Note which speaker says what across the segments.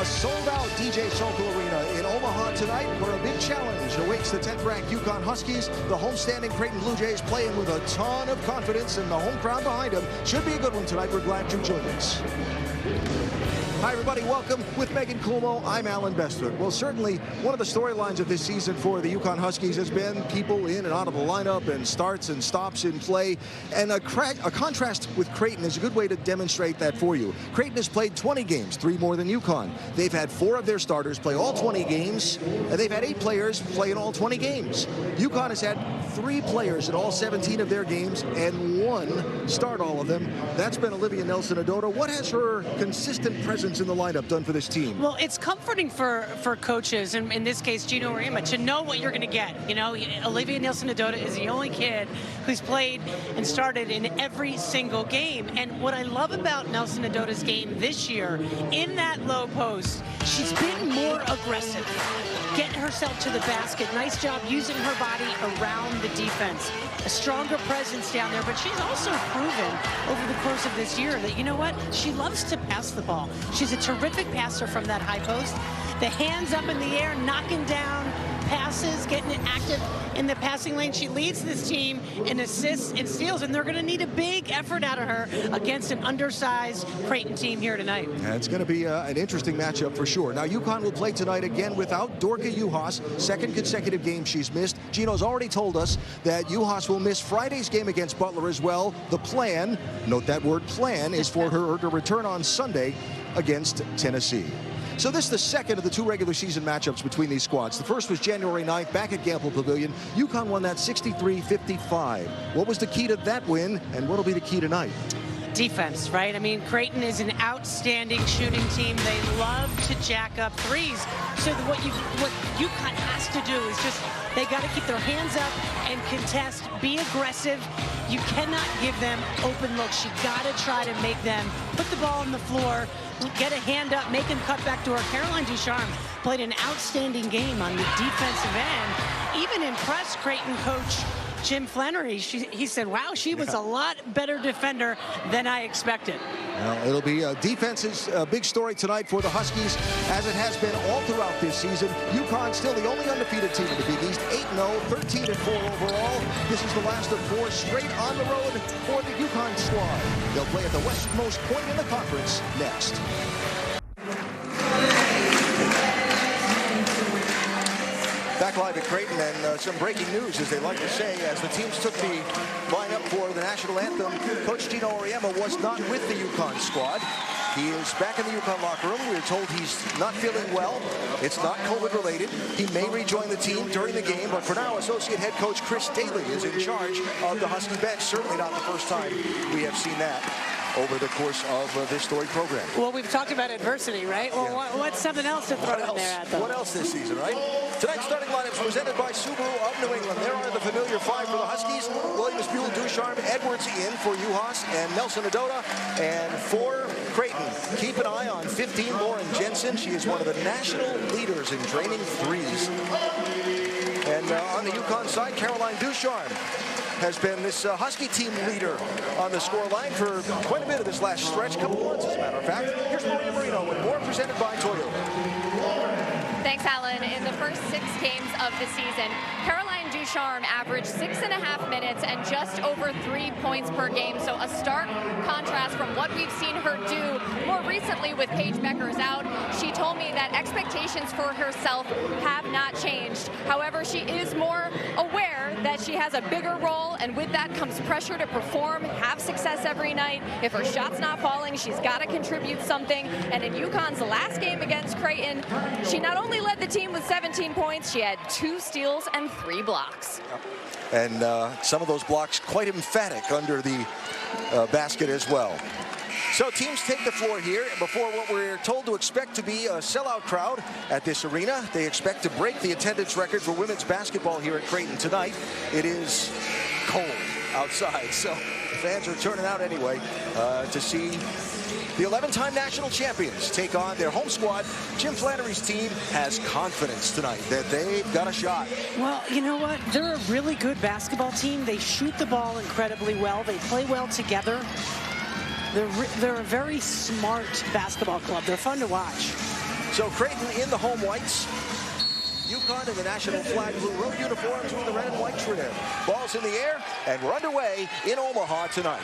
Speaker 1: A sold-out DJ Sokol Arena in Omaha tonight, where a big challenge awaits the 10th-ranked UConn Huskies. The homestanding Creighton Blue Jays playing with a ton of confidence, and the home crowd behind them. Should be a good one tonight. We're glad you joined us. Hi, everybody. Welcome. With Megan Cuomo, I'm Alan Bestwick. Well, certainly one of the storylines of this season for the UConn Huskies has been people in and out of the lineup and starts and stops in play. And a contrast with Creighton is a good way to demonstrate that for you. Creighton has played 20 games, 3 more than UConn. They've had 4 of their starters play all 20 games, and they've had 8 players play in all 20 games. UConn has had 3 players in all 17 of their games and 1 start all of them. That's been Olivia Nelson-Ododa. What has her consistent presence in the lineup done for this team?
Speaker 2: Well, it's comforting for coaches, and in this case Gino Rima, to know what you're going to get. You know, Olivia Nelson-Ododa is the only kid who's played and started in every single game. And what I love about Nelson-Ododa's game this year, in that low post, she's been more aggressive, getting herself to the basket. Nice job using her body around the defense. A stronger presence down there, but she's also proven over the course of this year that, you know what, she loves to pass the ball. She's a terrific passer from that high post. The hands up in the air, knocking down passes, getting it active in the passing lane. She leads this team in assists and steals, and they're going to need a big effort out of her against an undersized Creighton team here tonight.
Speaker 1: Yeah, it's going to be an interesting matchup for sure. Now, UConn will play tonight again without Dorka Juhas, 2nd consecutive game she's missed. Gino's already told us that Juhas will miss Friday's game against Butler as well. The plan, note that word plan, is for her to return on Sunday against Tennessee. So this is the second of the 2 regular season matchups between these squads. The first was January 9th back at Gamble Pavilion. UConn won that 63-55. What was the key to that win, and what will be the key tonight?
Speaker 2: Defense, right? I mean, Creighton is an outstanding shooting team. They love to jack up threes. So what UConn has to do is just, they got to keep their hands up and contest, be aggressive. You cannot give them open looks. You got to try to make them put the ball on the floor, get a hand up, make them cut back to her. Caroline Ducharme played an outstanding game on the defensive end. Even impressed Creighton coach Jim Flannery. He said, wow, she was a lot better defender than I expected.
Speaker 1: Well, it'll be defense's big story tonight for the Huskies, as it has been all throughout this season. UConn still the only undefeated team in the Big East, 8-0, 13-4 overall. This is the last of 4 straight on the road for the UConn squad. They'll play at the westmost point in the conference next. Back live at Creighton, and some breaking news, as they like to say, as the teams took the lineup for the national anthem. Coach Gino Auriemma was not with the UConn squad. He is back in the UConn locker room. We are told he's not feeling well. It's not COVID-related. He may rejoin the team during the game, but for now, associate head coach Chris Daly is in charge of the Husky bench. Certainly not the first time we have seen that over the course of this storied program.
Speaker 2: Well, we've talked about adversity, right? Well, what's something else to throw in there at them?
Speaker 1: What else this season, right? Tonight's starting lineups presented by Subaru of New England. There are the familiar 5 for the Huskies. Williams, Buell, Ducharme, Edwards in for Juhas, and Nelson-Ododa. And for Creighton, keep an eye on 15, Lauren Jensen. She is one of the national leaders in draining threes. And on the UConn side, Caroline Ducharme has been this Husky team leader on the score line for quite a bit of this last stretch, couple months as a matter of fact. Here's Maria Marino with more, presented by Toyota.
Speaker 3: Thanks, Alan. In the first 6 games of the season, Caroline Ducharme averaged 6.5 minutes and just over 3 points per game. So a stark contrast from what we've seen her do more recently with Paige Beckers out. She told me that expectations for herself have not changed. However, she is more aware that she has a bigger role, and with that comes pressure to perform, have success every night. If her shot's not falling, she's got to contribute something. And in UConn's last game against Creighton, she not only led the team with 17 points, she had 2 steals and 3 blocks.
Speaker 1: And some of those blocks quite emphatic under the basket as well. So teams take the floor here before what we're told to expect to be a sellout crowd at this arena. They expect to break the attendance record for women's basketball here at Creighton tonight. It is cold outside, so fans are turning out anyway to see the 11-time national champions take on their home squad. Jim Flannery's team has confidence tonight that they've got a shot.
Speaker 2: Well, you know what? They're a really good basketball team. They shoot the ball incredibly well. They play well together. They're a very smart basketball club. They're fun to watch.
Speaker 1: So So Creighton in the home whites. UConn in the national flag blue road uniforms with the red and white trim. Ball's in the air, and we're underway in Omaha tonight.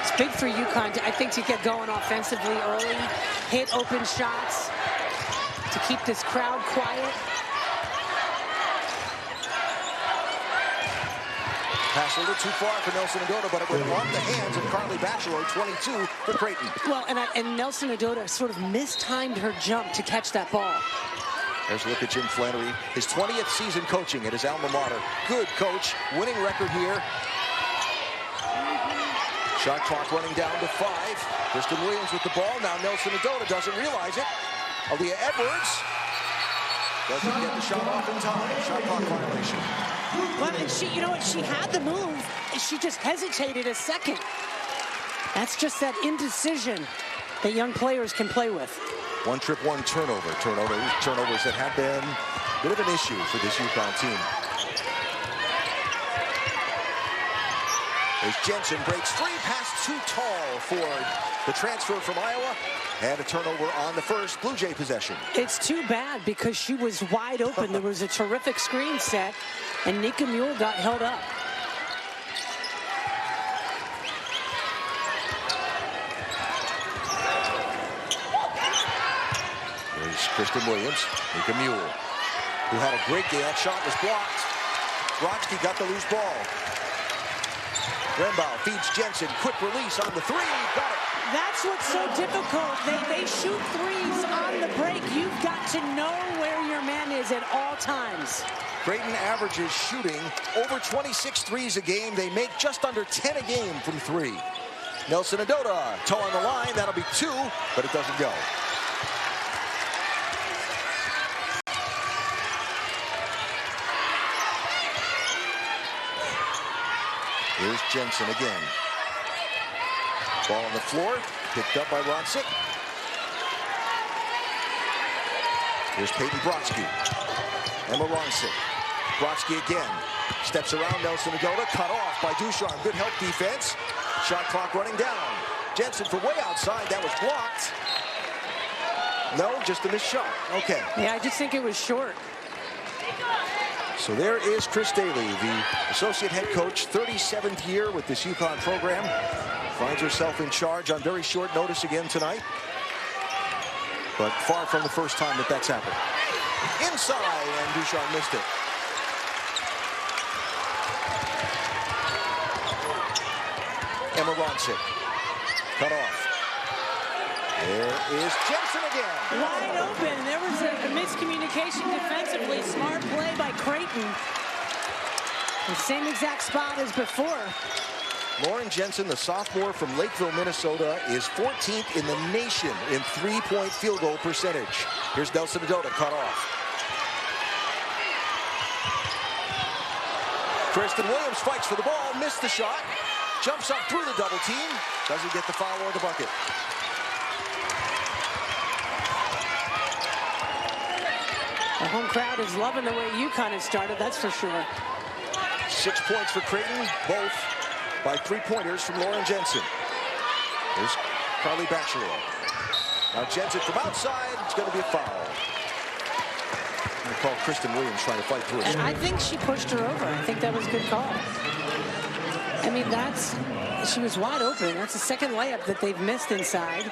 Speaker 2: It's big for UConn, I think, to get going offensively early, hit open shots, to keep this crowd quiet.
Speaker 1: Pass a little too far for Nelson Adota, but it went off the hands of Carly Batchelor, 22 for Creighton.
Speaker 2: Well, and Nelson Adota sort of mistimed her jump to catch that ball.
Speaker 1: There's a look at Jim Flannery, his 20th season coaching at his alma mater. Good coach, winning record here. Shot clock running down to 5. Kristen Williams with the ball. Now Nelson Adota doesn't realize it. Aaliyah Edwards doesn't get the shot off in time. Shot clock violation.
Speaker 2: Well, and she, you know what, she had the move, and she just hesitated a second. That's just that indecision that young players can play with.
Speaker 1: One trip, one turnover. Turnovers that have been a bit of an issue for this UConn team. As Jensen breaks free, pass too tall for the transfer from Iowa. And a turnover on the first Blue Jay possession.
Speaker 2: It's too bad because she was wide open. There was a terrific screen set, and Nika Mule got held up.
Speaker 1: There's Kristen Williams, Nika Mule, who had a great game. That shot was blocked. Brodsky got the loose ball. Rembaugh feeds Jensen. Quick release on the 3. Got it.
Speaker 2: That's what's so difficult. They shoot threes on the break. You've got to know where your man is at all times.
Speaker 1: Creighton averages shooting over 26 threes a game. They make just under 10 a game from 3. Nelson Adota, toe on the line. That'll be 2, but it doesn't go. Here's Jensen again. Ball on the floor, picked up by Ronsick. Here's Peyton Brodsky. Emma Ronsick. Brodsky again. Steps around Nelson Adota, cut off by Ducharme. Good help defense. Shot clock running down. Jensen from way outside. That was blocked. No, just a missed shot. Okay.
Speaker 2: Yeah, I just think it was short.
Speaker 1: So there is Chris Daly, the associate head coach, 37th year with this UConn program. Finds herself in charge on very short notice again tonight. But far from the first time that that's happened. Inside, and Ducharme missed it. Emma Ronsick. Cut off. There is Jensen again.
Speaker 2: Wide open. There was a miscommunication defensively. Smart play by Creighton. The same exact spot as before.
Speaker 1: Lauren Jensen, the sophomore from Lakeville, Minnesota, is 14th in the nation in three-point field goal percentage. Here's Nelson Adota, cut off. Kristen Williams fights for the ball, missed the shot, jumps up through the double team, doesn't get the foul or the bucket.
Speaker 2: The home crowd is loving the way UConn has started, that's for sure.
Speaker 1: 6 points for Creighton, both by three-pointers from Lauren Jensen. Here's Carly Batchelor. Now Jensen from outside, it's going to be a foul. I'm going to call Kristen Williams trying to fight through it.
Speaker 2: And I think she pushed her over. I think that was a good call. I mean, she was wide open. That's the second layup that they've missed inside.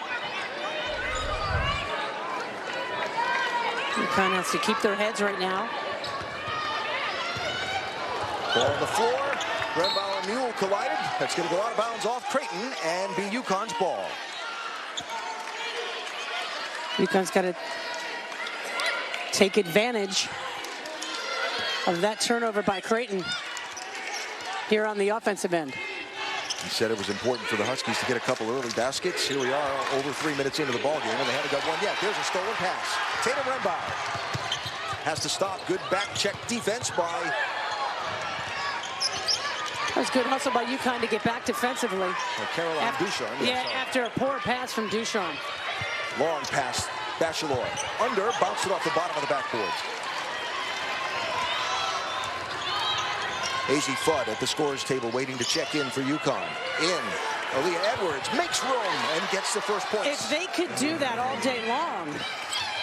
Speaker 2: UConn has to keep their heads right now.
Speaker 1: Ball on the floor. Rembaugh and Mule collided. That's going to go out of bounds off Creighton and be UConn's ball.
Speaker 2: UConn's got to take advantage of that turnover by Creighton here on the offensive end.
Speaker 1: He said it was important for the Huskies to get a couple early baskets. Here we are, over 3 minutes into the ballgame, and they haven't got one yet. There's a stolen pass. Tatum Rembaugh has to stop. Good back check defense by...
Speaker 2: That was good hustle by UConn to get back defensively.
Speaker 1: Caroline Ducharme.
Speaker 2: Yeah, after a poor pass from Ducharme.
Speaker 1: Long pass, Batchelor. Under, bounced it off the bottom of the backboard. Azzi Fudd at the scorer's table waiting to check in for UConn. In, Aaliyah Edwards makes room and gets the first points.
Speaker 2: If they could do that all day long,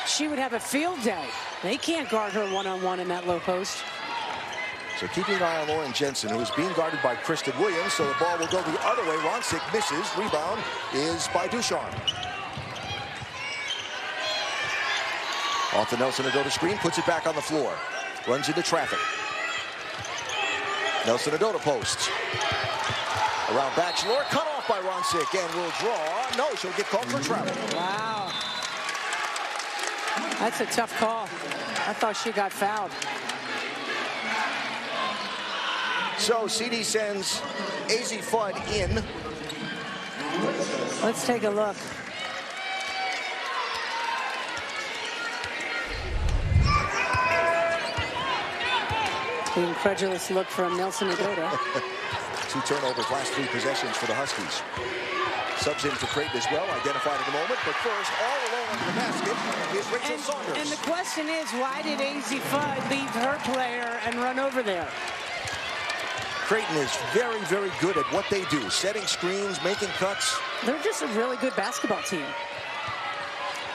Speaker 2: she would have a field day. They can't guard her one-on-one in that low post.
Speaker 1: So keeping an eye on Lauren Jensen, who is being guarded by Kristen Williams. So the ball will go the other way. Ronsick misses. Rebound is by Ducharme. Off the Nelson-Ododa screen, puts it back on the floor. Runs into traffic. Nelson-Ododa posts. Around Bachelor, cut off by Ronsick, and will draw. No, she'll get called for travel.
Speaker 2: Wow. That's a tough call. I thought she got fouled.
Speaker 1: So CD sends AZ Fudd in.
Speaker 2: Let's take a look. The incredulous look from Nelson-Ododa.
Speaker 1: 2 turnovers last 3 possessions for the Huskies. Subs in for Creighton as well, identified in a moment. But first, all alone under the basket is Rachel Saunders.
Speaker 2: And the question is, why did AZ Fudd leave her player and run over there?
Speaker 1: Creighton is very, very good at what they do. Setting screens, making cuts.
Speaker 2: They're just a really good basketball team.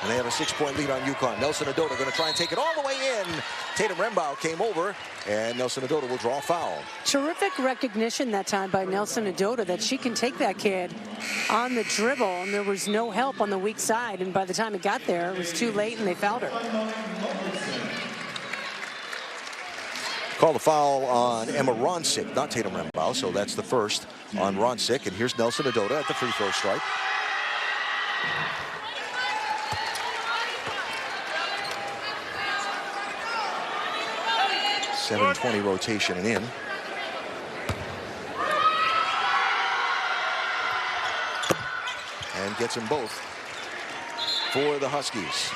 Speaker 1: And they have a 6-point lead on UConn. Nelson-Ododa going to try and take it all the way in. Tatum Rembow came over, and Nelson-Ododa will draw a foul.
Speaker 2: Terrific recognition that time by Nelson-Ododa that she can take that kid on the dribble, and there was no help on the weak side. And by the time it got there, it was too late, and they fouled her.
Speaker 1: Call the foul on Emma Ronsick, not Tatum Rembow, so that's the first on Ronsick. And here's Nelson-Ododa at the free throw stripe. .720 rotation and in. And gets them both for the Huskies.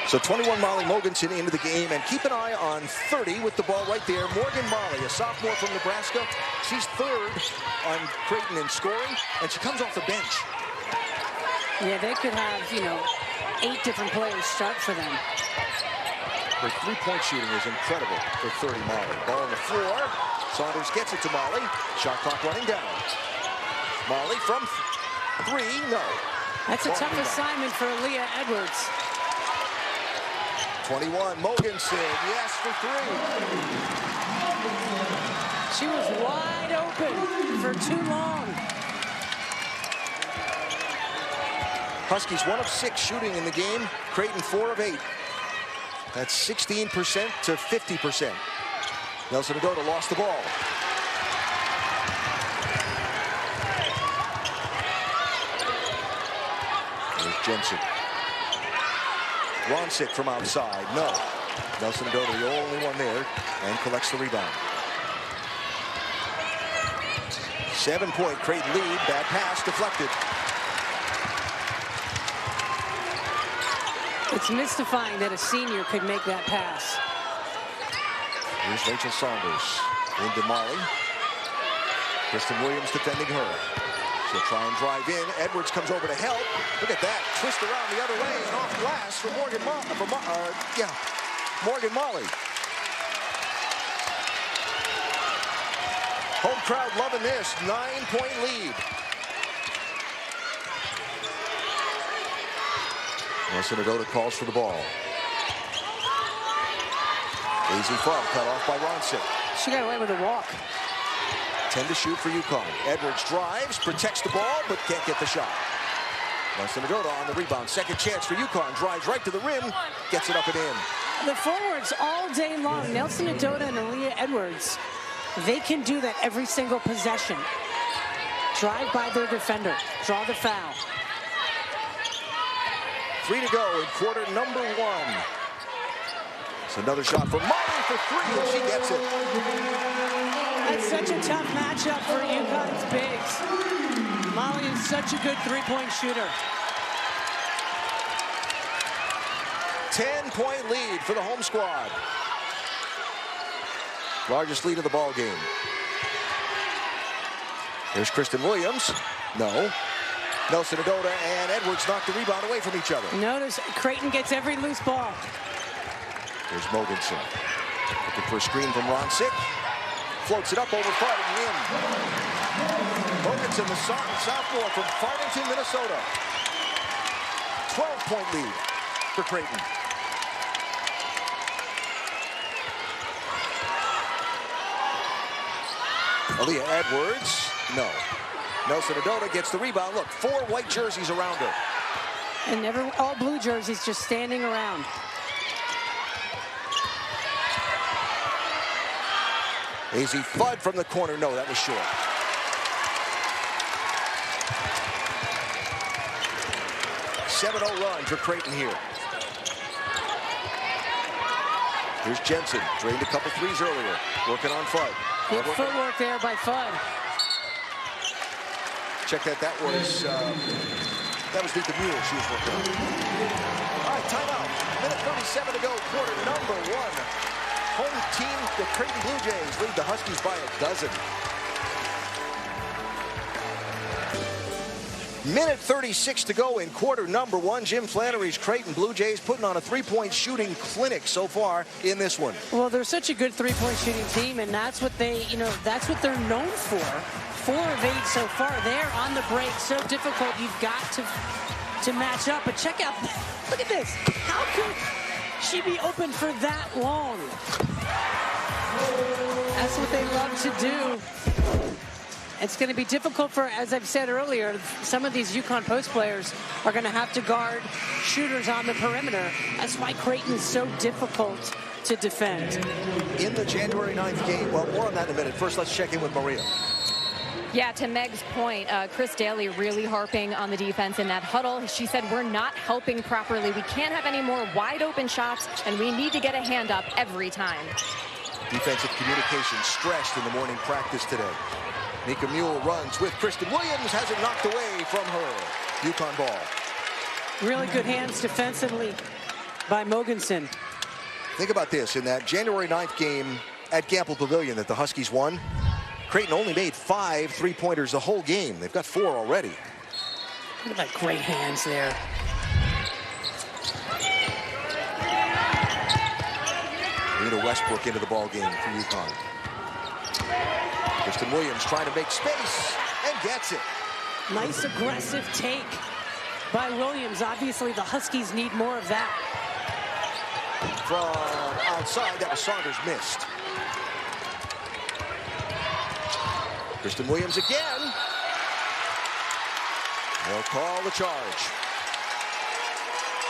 Speaker 1: So 21 Molly Mogensen into the game, and keep an eye on 30 with the ball right there. Morgan Molly, a sophomore from Nebraska. She's 3rd on Creighton in scoring, and she comes off the bench.
Speaker 2: Yeah, they could have, 8 different players start for them.
Speaker 1: Her 3-point shooting is incredible for 30 Molly. Ball on the floor. Saunders gets it to Molly. Shot clock running down. Molly from 3, no.
Speaker 2: That's a tough assignment for Aaliyah Edwards.
Speaker 1: 21, Mogensen, yes for 3.
Speaker 2: She was wide open for too long.
Speaker 1: Huskies 1 of 6 shooting in the game. Creighton 4 of 8. That's 16% to 50%. Nelson-Ododa lost the ball. There's Jensen. Ronsick from outside, no. Nelson-Ododa the only one there, and collects the rebound. 7-point Creighton lead, bad pass, deflected.
Speaker 2: It's mystifying that a senior could make that pass.
Speaker 1: Here's Rachel Saunders into Molly. Kristen Williams defending her. She'll try and drive in. Edwards comes over to help. Look at that. Twist around the other way and off glass for Morgan Molly. Morgan Molly. Home crowd loving this. 9-point lead. Nelson-Ododa calls for the ball. AZ Fudd cut off by Ronsick.
Speaker 2: She got away with a walk.
Speaker 1: 10 to shoot for UConn. Edwards drives, protects the ball, but can't get the shot. Nelson-Ododa on the rebound. Second chance for UConn. Drives right to the rim, gets it up and in.
Speaker 2: The forwards all day long, Nelson-Ododa and Aaliyah Edwards, they can do that every single possession. Drive by their defender, draw the foul.
Speaker 1: 3 to go in quarter number 1. It's another shot for Molly for 3, and she gets it.
Speaker 2: That's such a tough matchup for UConn's bigs. Molly is such a good 3-point shooter.
Speaker 1: 10-point lead for the home squad. Largest lead of the ball game. There's Kristen Williams. No. Nelson-Ododa and Edwards knock the rebound away from each other.
Speaker 2: Notice Creighton gets every loose ball.
Speaker 1: Here's Mogensen. Looking for a screen from Ronsick. floats it up over Fudd and in. Mogensen, the sophomore from Farmington, Minnesota. 12-point lead for Creighton. Aaliyah Edwards, no. Nelson Adota gets the rebound. Look, 4 white jerseys around her.
Speaker 2: And never all blue jerseys just standing around.
Speaker 1: AZ Fudd from the corner. No, that was short. .7-0 run for Creighton here. Here's Jensen. Drained a couple threes earlier. Working on Fudd.
Speaker 2: Good footwork there by Fudd.
Speaker 1: Check that. That was Nika Mule she was working on. All right, timeout. Minute 37 to go. Quarter number 1. Home team, the Creighton Blue Jays, lead the Huskies by a dozen. Minute 36 to go in quarter number 1. Jim Flannery's Creighton Blue Jays putting on a three-point shooting clinic so far in this one.
Speaker 2: Well, they're such a good three-point shooting team, and that's what that's what they're known for. 4 of 8 so far. They're on the break. So difficult. You've got to match up. But check out, look at this. How could she be open for that long? That's what they love to do. It's going to be difficult for, as I've said earlier, some of these UConn post players are going to have to guard shooters on the perimeter. That's why Creighton is so difficult to defend.
Speaker 1: In the January 9th game, well, more on that in a minute. First, let's check in with Maria.
Speaker 3: Yeah, to Meg's point, Chris Daly really harping on the defense in that huddle. She said, we're not helping properly. We can't have any more wide open shots, and we need to get a hand up every time.
Speaker 1: Defensive communication stressed in the morning practice today. Nika Mule runs with Kristen Williams, has it knocked away from her. UConn ball.
Speaker 2: Really good hands defensively by Mogensen.
Speaker 1: Think about this. In that January 9th game at Gamble Pavilion that the Huskies won, Creighton only made 5 three-pointers the whole game. They've got 4 already.
Speaker 2: Look at that great hands there.
Speaker 1: Rita Westbrook into the ball game for UConn. Kristen Williams trying to make space and gets it.
Speaker 2: Nice aggressive take by Williams. Obviously, the Huskies need more of that.
Speaker 1: From outside, that was Saunders missed. Kristen Williams again. They'll call the charge.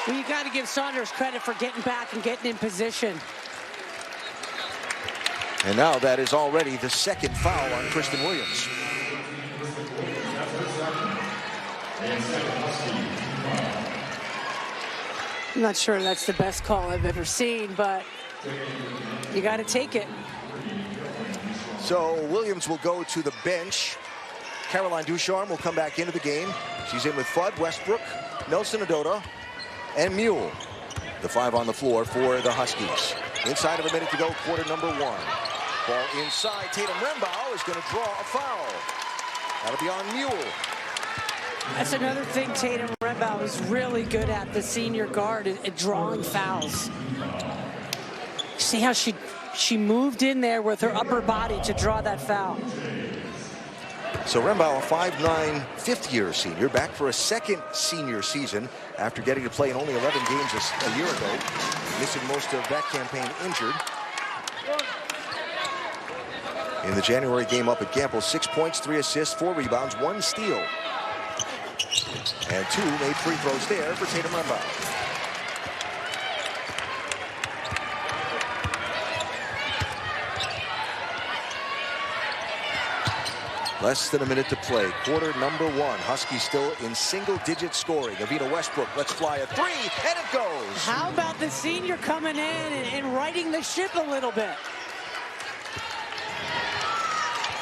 Speaker 2: Well, you got to give Saunders credit for getting back and getting in position.
Speaker 1: And now that is already the 2nd foul on Kristen Williams.
Speaker 2: I'm not sure that's the best call I've ever seen, but you got to take it.
Speaker 1: So Williams will go to the bench. Caroline Ducharme will come back into the game. She's in with Fudd, Westbrook, Nelson Adota, and Mule. The 5 on the floor for the Huskies. Inside of a minute to go, quarter number 1. Ball inside. Tatum Rembow is going to draw a foul. That'll be on Mule.
Speaker 2: That's another thing Tatum Rembow is really good at, the senior guard, at drawing fouls. See how she moved in there with her upper body to draw that foul.
Speaker 1: So Rembow, a 5'9", fifth-year senior, back for a 2nd senior season after getting to play in only 11 games a year ago, missing most of that campaign injured. In the January game up at Gamble, 6 points, 3 assists, 4 rebounds, 1 steal. And 2 made free throws there for Tatum Rembow. Less than a minute to play. Quarter number 1. Huskies still in single-digit scoring. Avita Westbrook lets fly a 3, and it goes.
Speaker 2: How about the senior coming in and righting the ship a little bit?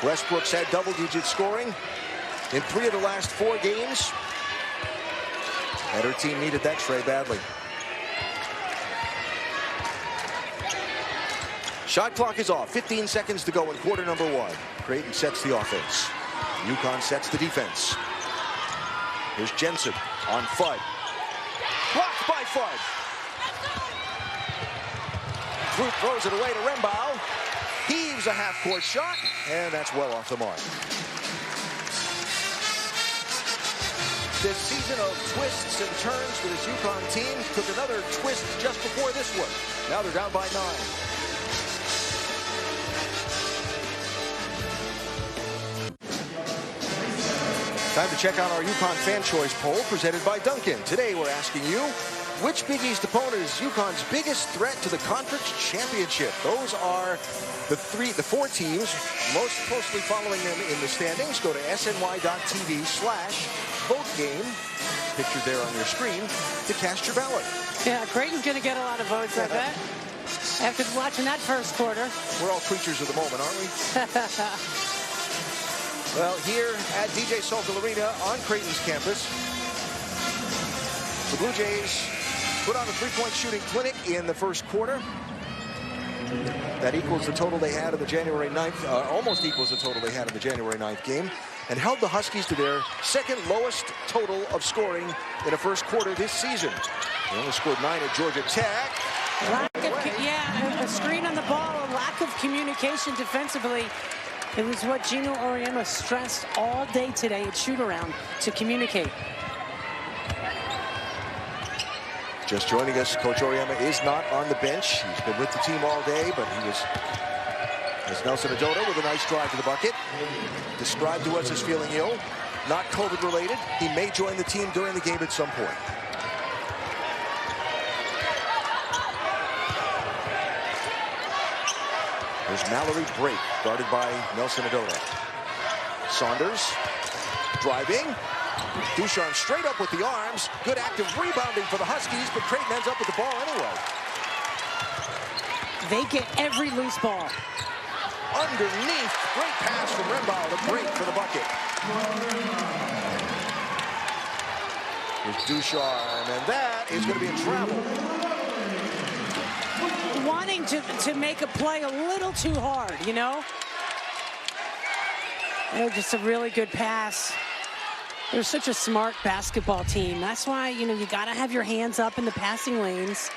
Speaker 1: Westbrook's had double-digit scoring in 3 of the last 4 games. And her team needed that tray badly. Shot clock is off. 15 seconds to go in quarter number 1. Creighton sets the offense. UConn sets the defense. Here's Jensen on Fudd. Blocked by Fudd. Fruit throws it away to Rembow. Heaves a half-court shot, and that's well off the mark. This season of twists and turns for this UConn team took another twist just before this one. Now they're down by 9. Time to check out our UConn Fan Choice poll presented by Duncan. Today we're asking you, which Big East opponent is UConn's biggest threat to the conference championship? Those are the 4 teams most closely following them in the standings. Go to sny.tv/votegame, pictured there on your screen, to cast your ballot.
Speaker 2: Yeah, Creighton's going to get a lot of votes, I bet. After watching that first quarter.
Speaker 1: We're all creatures of the moment, aren't we? Well, here at DJ Sokol Arena on Creighton's campus, the Blue Jays put on a three-point shooting clinic in the first quarter. That equals the total they had in the January 9th, almost equals the total they had in the January 9th game, and held the Huskies to their second lowest total of scoring in a first quarter this season. They only scored 9 at Georgia Tech.
Speaker 2: A screen on the ball, a lack of communication defensively. It was what Gino Auriemma stressed all day today at shoot-around, to communicate.
Speaker 1: Just joining us, Coach Auriemma is not on the bench. He's been with the team all day, but he was, as Nelson Adota with a nice drive to the bucket. Described to us as feeling ill, not COVID-related. He may join the team during the game at some point. There's Mallory Brake, guarded by Nelson Adota. Saunders driving. Ducharme straight up with the arms. Good active rebounding for the Huskies, but Creighton ends up with the ball anyway.
Speaker 2: They get every loose ball.
Speaker 1: Underneath, great pass from Rembao to Brake for the bucket. Here's Ducharme, and that is going to be in travel.
Speaker 2: Wanting to make a play a little too hard, you know? Just a really good pass. They're such a smart basketball team. That's why, you got to have your hands up in the passing lanes.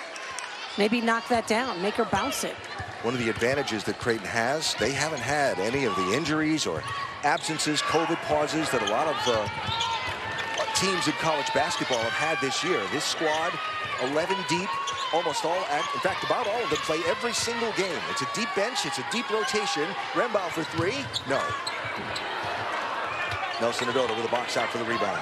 Speaker 2: Maybe knock that down, make her bounce it.
Speaker 1: One of the advantages that Creighton has, they haven't had any of the injuries or absences, COVID pauses that a lot of teams in college basketball have had this year. This squad, 11 deep, almost all, in fact, about all of them play every single game. It's a deep bench, it's a deep rotation. Rembao for 3, no. Nelson Adota with a box out for the rebound.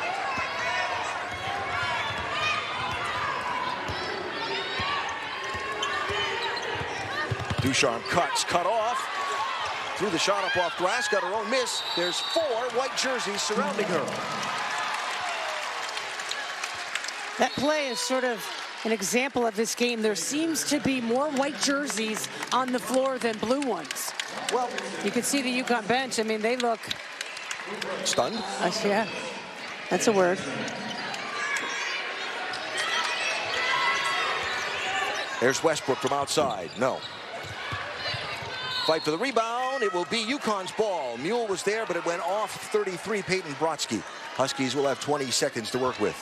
Speaker 1: Ducharme cuts, cut off. Threw the shot up off glass, got her own miss. There's 4 white jerseys surrounding her.
Speaker 2: That play is sort of an example of this game. There seems to be more white jerseys on the floor than blue ones. Well, you can see the UConn bench. I mean, they look
Speaker 1: stunned.
Speaker 2: Yeah, that's a word.
Speaker 1: There's Westbrook from outside. No. Fight for the rebound. It will be UConn's ball. Mule was there, but it went off 33, Peyton Brodsky. Huskies will have 20 seconds to work with.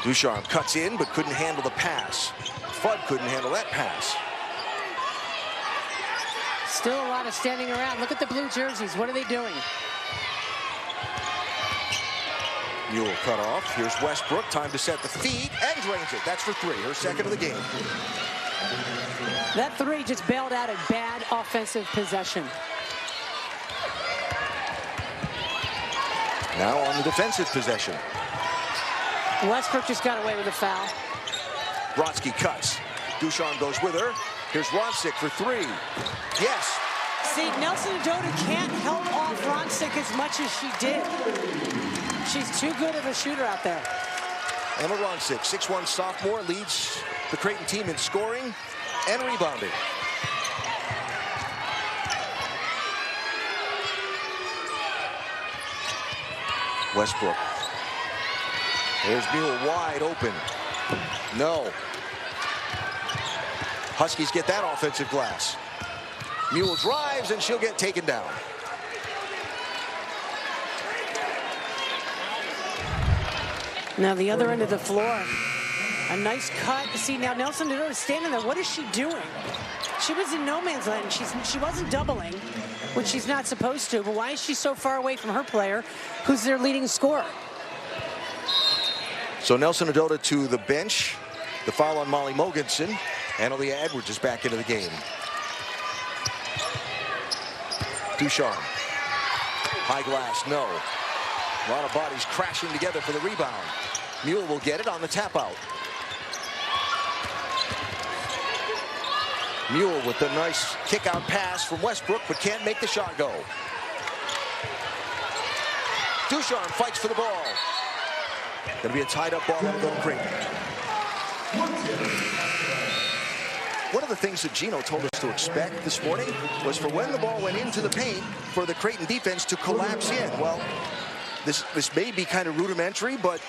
Speaker 1: Ducharme cuts in, but couldn't handle the pass. Fudd couldn't handle that pass.
Speaker 2: Still a lot of standing around. Look at the blue jerseys. What are they doing?
Speaker 1: Mule cut off. Here's Westbrook. Time to set the feed and drains it. That's for 3. Her second of the game.
Speaker 2: That 3 just bailed out a bad offensive possession.
Speaker 1: Now on the defensive possession.
Speaker 2: Westbrook just got away with a foul.
Speaker 1: Brodsky cuts. Ducharme goes with her. Here's Ronsick for 3. Yes.
Speaker 2: See, Nelson Adota can't help off Ronsick as much as she did. She's too good of a shooter out there.
Speaker 1: Emma Ronsick, 6'1" sophomore, leads the Creighton team in scoring and rebounding. Westbrook. There's Mule wide open. No. Huskies get that offensive glass. Mule drives and she'll get taken down.
Speaker 2: Now the other end of the floor. A nice cut. See, now Nelson is standing there. What is she doing? She was in no man's land. She wasn't doubling, which she's not supposed to. But why is she so far away from her player, who's their leading scorer?
Speaker 1: So Nelson Adota to the bench. The foul on Molly Mogensen. And Aaliyah Edwards is back into the game. Ducharme. High glass, no. A lot of bodies crashing together for the rebound. Mule will get it on the tap out. Mule with the nice kick out pass from Westbrook, but can't make the shot go. Ducharme fights for the ball. Going to be a tied up ball that'll go to Creighton. One of the things that Gino told us to expect this morning was for when the ball went into the paint for the Creighton defense to collapse in. Well, this may be kind of rudimentary, but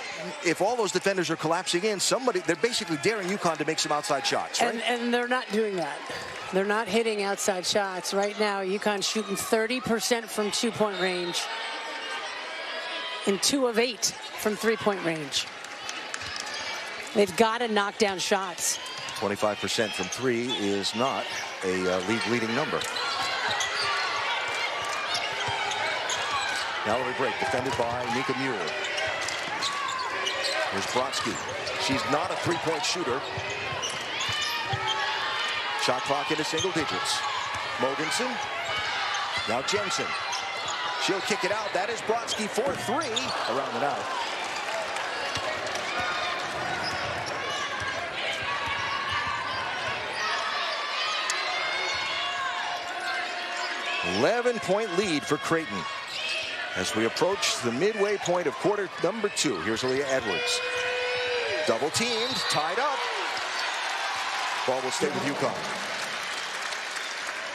Speaker 1: if all those defenders are collapsing in, they're basically daring UConn to make some outside shots, right?
Speaker 2: And they're not doing that. They're not hitting outside shots. Right now, UConn shooting 30% from two-point range and 2 of 8 from three-point range. They've got to knock down shots.
Speaker 1: 25% from 3 is not a league-leading number. Mallory break defended by Nika Mule. Here's Brodsky. She's not a three-point shooter. Shot clock into single digits. Mogensen. Now Jensen. She'll kick it out. That is Brodsky for 3. Around and out. $11-point lead for Creighton as we approach the midway point of quarter number 2. Here's Aaliyah Edwards. Double teamed, tied up. Ball will stay with UConn.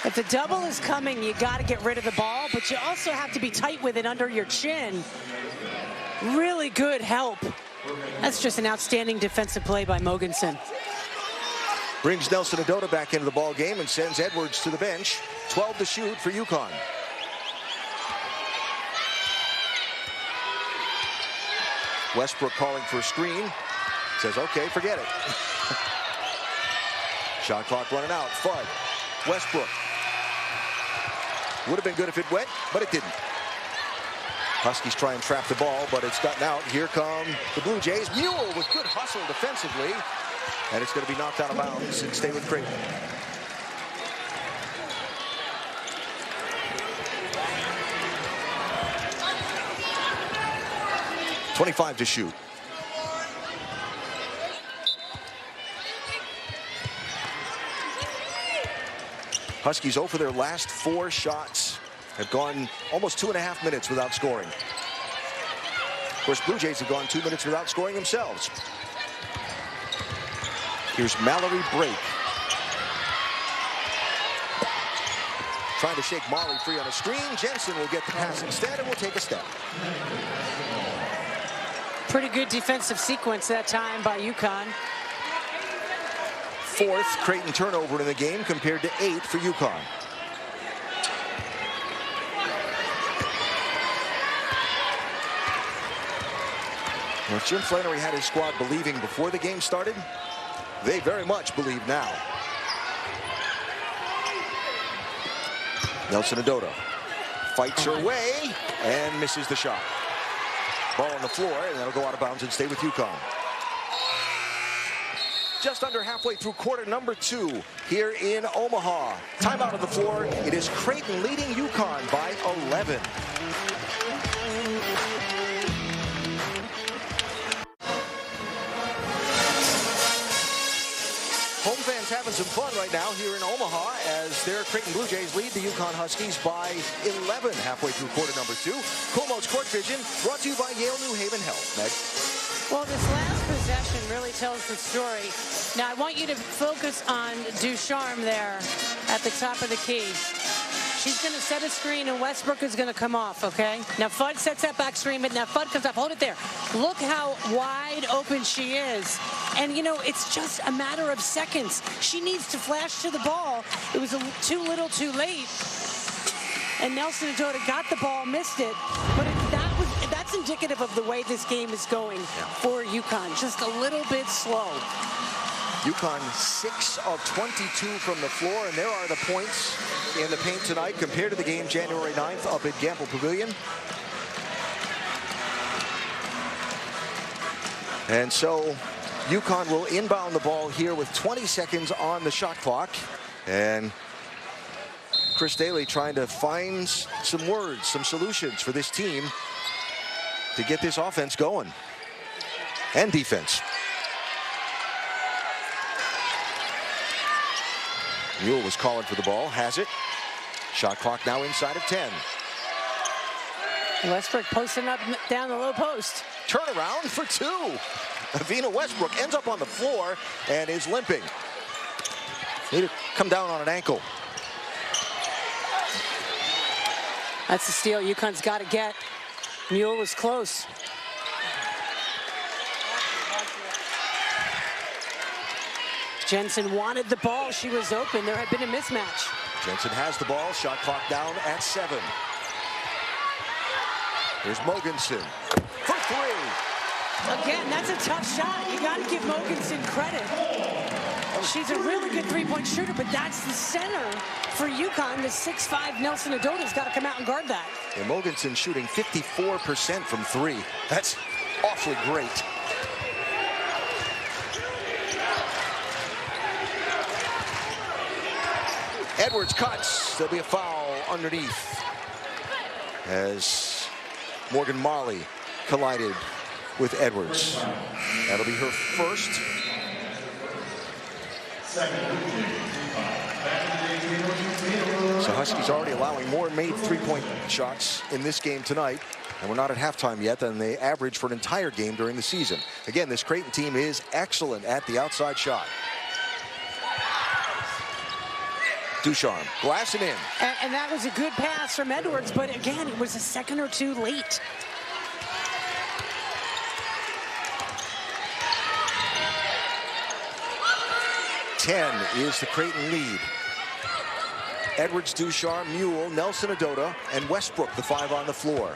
Speaker 2: If the double is coming, you got to get rid of the ball, but you also have to be tight with it under your chin. Really good help. That's just an outstanding defensive play by Mogensen.
Speaker 1: Brings Nelson Adota back into the ball game and sends Edwards to the bench. 12 to shoot for UConn. Westbrook calling for a screen. Says, okay, forget it. Shot clock running out. Fudd. Westbrook. Would have been good if it went, but it didn't. Huskies try and trap the ball, but it's gotten out. Here come the Blue Jays. Mule with good hustle defensively. And it's going to be knocked out of bounds and stay with Creighton. .25 to shoot. Huskies 0 for their last 4 shots. Have gone almost 2.5 minutes without scoring. Of course, Blue Jays have gone 2 minutes without scoring themselves. Here's Mallory break. Trying to shake Molly free on a screen. Jensen will get the pass instead and will take a step.
Speaker 2: Pretty good defensive sequence that time by UConn.
Speaker 1: 4th Creighton turnover in the game compared to 8 for UConn. Well, if Jim Flannery had his squad believing before the game started, they very much believe now. Nelson Adota fights her way and misses the shot. Ball on the floor, and that'll go out of bounds and stay with UConn. Just under halfway through quarter number 2 here in Omaha. Timeout on the floor. It is Creighton leading UConn by 11. Home fans having some fun right now here in Omaha as their Creighton Blue Jays lead the UConn Huskies by 11 halfway through quarter number 2. Como's Court Vision brought to you by Yale New Haven Health. Meg?
Speaker 2: Well, this last possession really tells the story. Now, I want you to focus on Ducharme there at the top of the key. She's going to set a screen, and Westbrook is going to come off, okay? Now, Fudd sets that back screen, but now Fudd comes up. Hold it there. Look how wide open she is. And, you know, it's just a matter of seconds. She needs to flash to the ball. It was too little too late. And Nelson Adota got the ball, missed it. But that's indicative of the way this game is going for UConn. Just a little bit slow.
Speaker 1: UConn 6 of 22 from the floor, and there are the points in the paint tonight compared to the game January 9th up at Gamble Pavilion. And so UConn will inbound the ball here with 20 seconds on the shot clock. And Chris Daly trying to find some words, some solutions for this team to get this offense going and defense. Mule was calling for the ball, has it. Shot clock now inside of 10.
Speaker 2: Westbrook posting up down the low post.
Speaker 1: Turnaround for two. Avina Westbrook ends up on the floor and is limping. Need to come down on an ankle.
Speaker 2: That's the steal UConn's got to get. Mule was close. Jensen wanted the ball. She was open. There had been a mismatch.
Speaker 1: Jensen has the ball. Shot clock down at 7. Here's Mogensen for 3.
Speaker 2: Again, that's a tough shot. You got to give Mogensen credit. She's a really good three-point shooter, but that's the center for UConn. The 6'5" Nelson Adota's got to come out and guard that.
Speaker 1: And Mogensen shooting 54% from 3. That's awfully great. Edwards cuts. There'll be a foul underneath as Morgan Marley collided with Edwards. That'll be her first. So Huskies already allowing more made three-point shots in this game tonight. And we're not at halftime yet than they average for an entire game during the season. Again, this Creighton team is excellent at the outside shot. Ducharme glassing in.
Speaker 2: And that was a good pass from Edwards, but again, it was a second or two late.
Speaker 1: Ten is the Creighton lead. Edwards, Ducharme, Mule, Nelson Adota, and Westbrook, the 5 on the floor.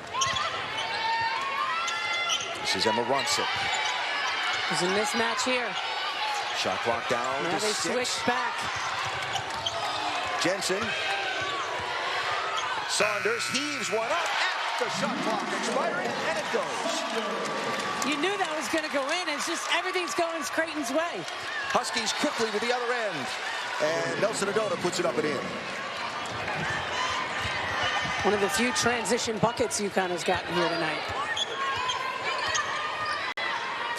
Speaker 1: This is Emma Ronsick.
Speaker 2: There's a mismatch here.
Speaker 1: Shot clock down
Speaker 2: Now
Speaker 1: to
Speaker 2: they
Speaker 1: 6.
Speaker 2: switched back.
Speaker 1: Jensen. Saunders heaves one up at the shot clock expiring, and it goes.
Speaker 2: You knew that was going to go in. It's just everything's going Creighton's way.
Speaker 1: Huskies quickly to the other end. And Nelson Adota puts it up and in.
Speaker 2: One of the few transition buckets UConn has gotten here tonight.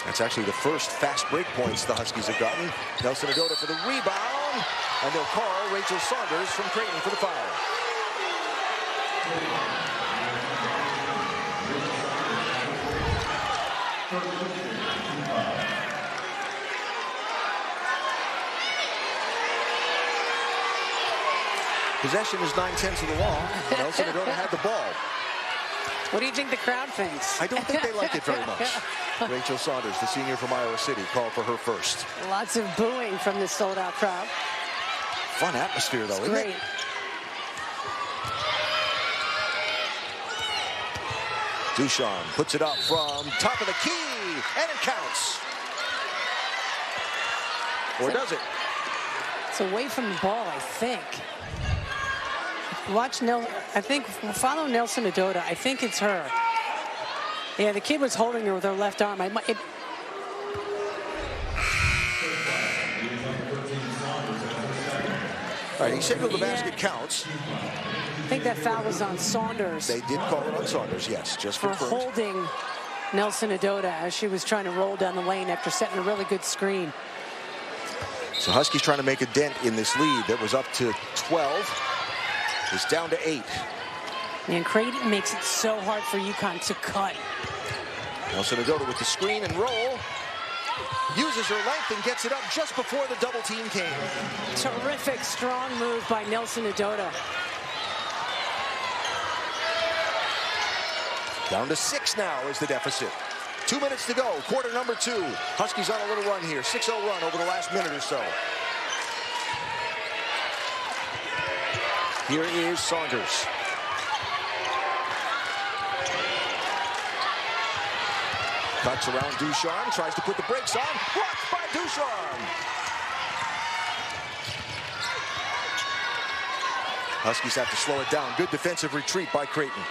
Speaker 1: That's actually the first fast break points the Huskies have gotten. Nelson Adota for the rebound. And they'll call Rachel Saunders from Creighton for the foul. Possession is 9/10 of the law. Nelson Adota had the ball.
Speaker 2: What do you think the crowd thinks?
Speaker 1: I don't think they like it very much. Rachel Saunders, the senior from Iowa City, called for her first.
Speaker 2: Lots of booing from this sold-out crowd.
Speaker 1: Fun atmosphere, though, isn't
Speaker 2: Great.
Speaker 1: it? Ducharme puts it up from top of the key, and it counts. Or does it?
Speaker 2: It's away from the ball, I think. Watch follow Nelson Adota. I think it's her. Yeah, the kid was holding her with her left arm.
Speaker 1: All right, he signaled the basket counts.
Speaker 2: I think that foul was on Saunders.
Speaker 1: They did call it on Saunders, yes, just
Speaker 2: for
Speaker 1: confirmed.
Speaker 2: holding Nelson Adota as she was trying to roll down the lane after setting a really good screen.
Speaker 1: So Huskies trying to make a dent in this lead that was up to 12. It's down to 8.
Speaker 2: And Creighton makes it so hard for UConn to cut.
Speaker 1: Nelson Adota with the screen and roll. Uses her length and gets it up just before the double team came.
Speaker 2: Terrific, strong move by Nelson Adota.
Speaker 1: Down to 6 now is the deficit. 2 minutes to go, quarter number 2. Huskies on a little run here, 6-0 run over the last minute or so. Here is Saunders. Cuts around Ducharme, tries to put the brakes on. Blocked by Ducharme. Huskies have to slow it down. Good defensive retreat by Creighton.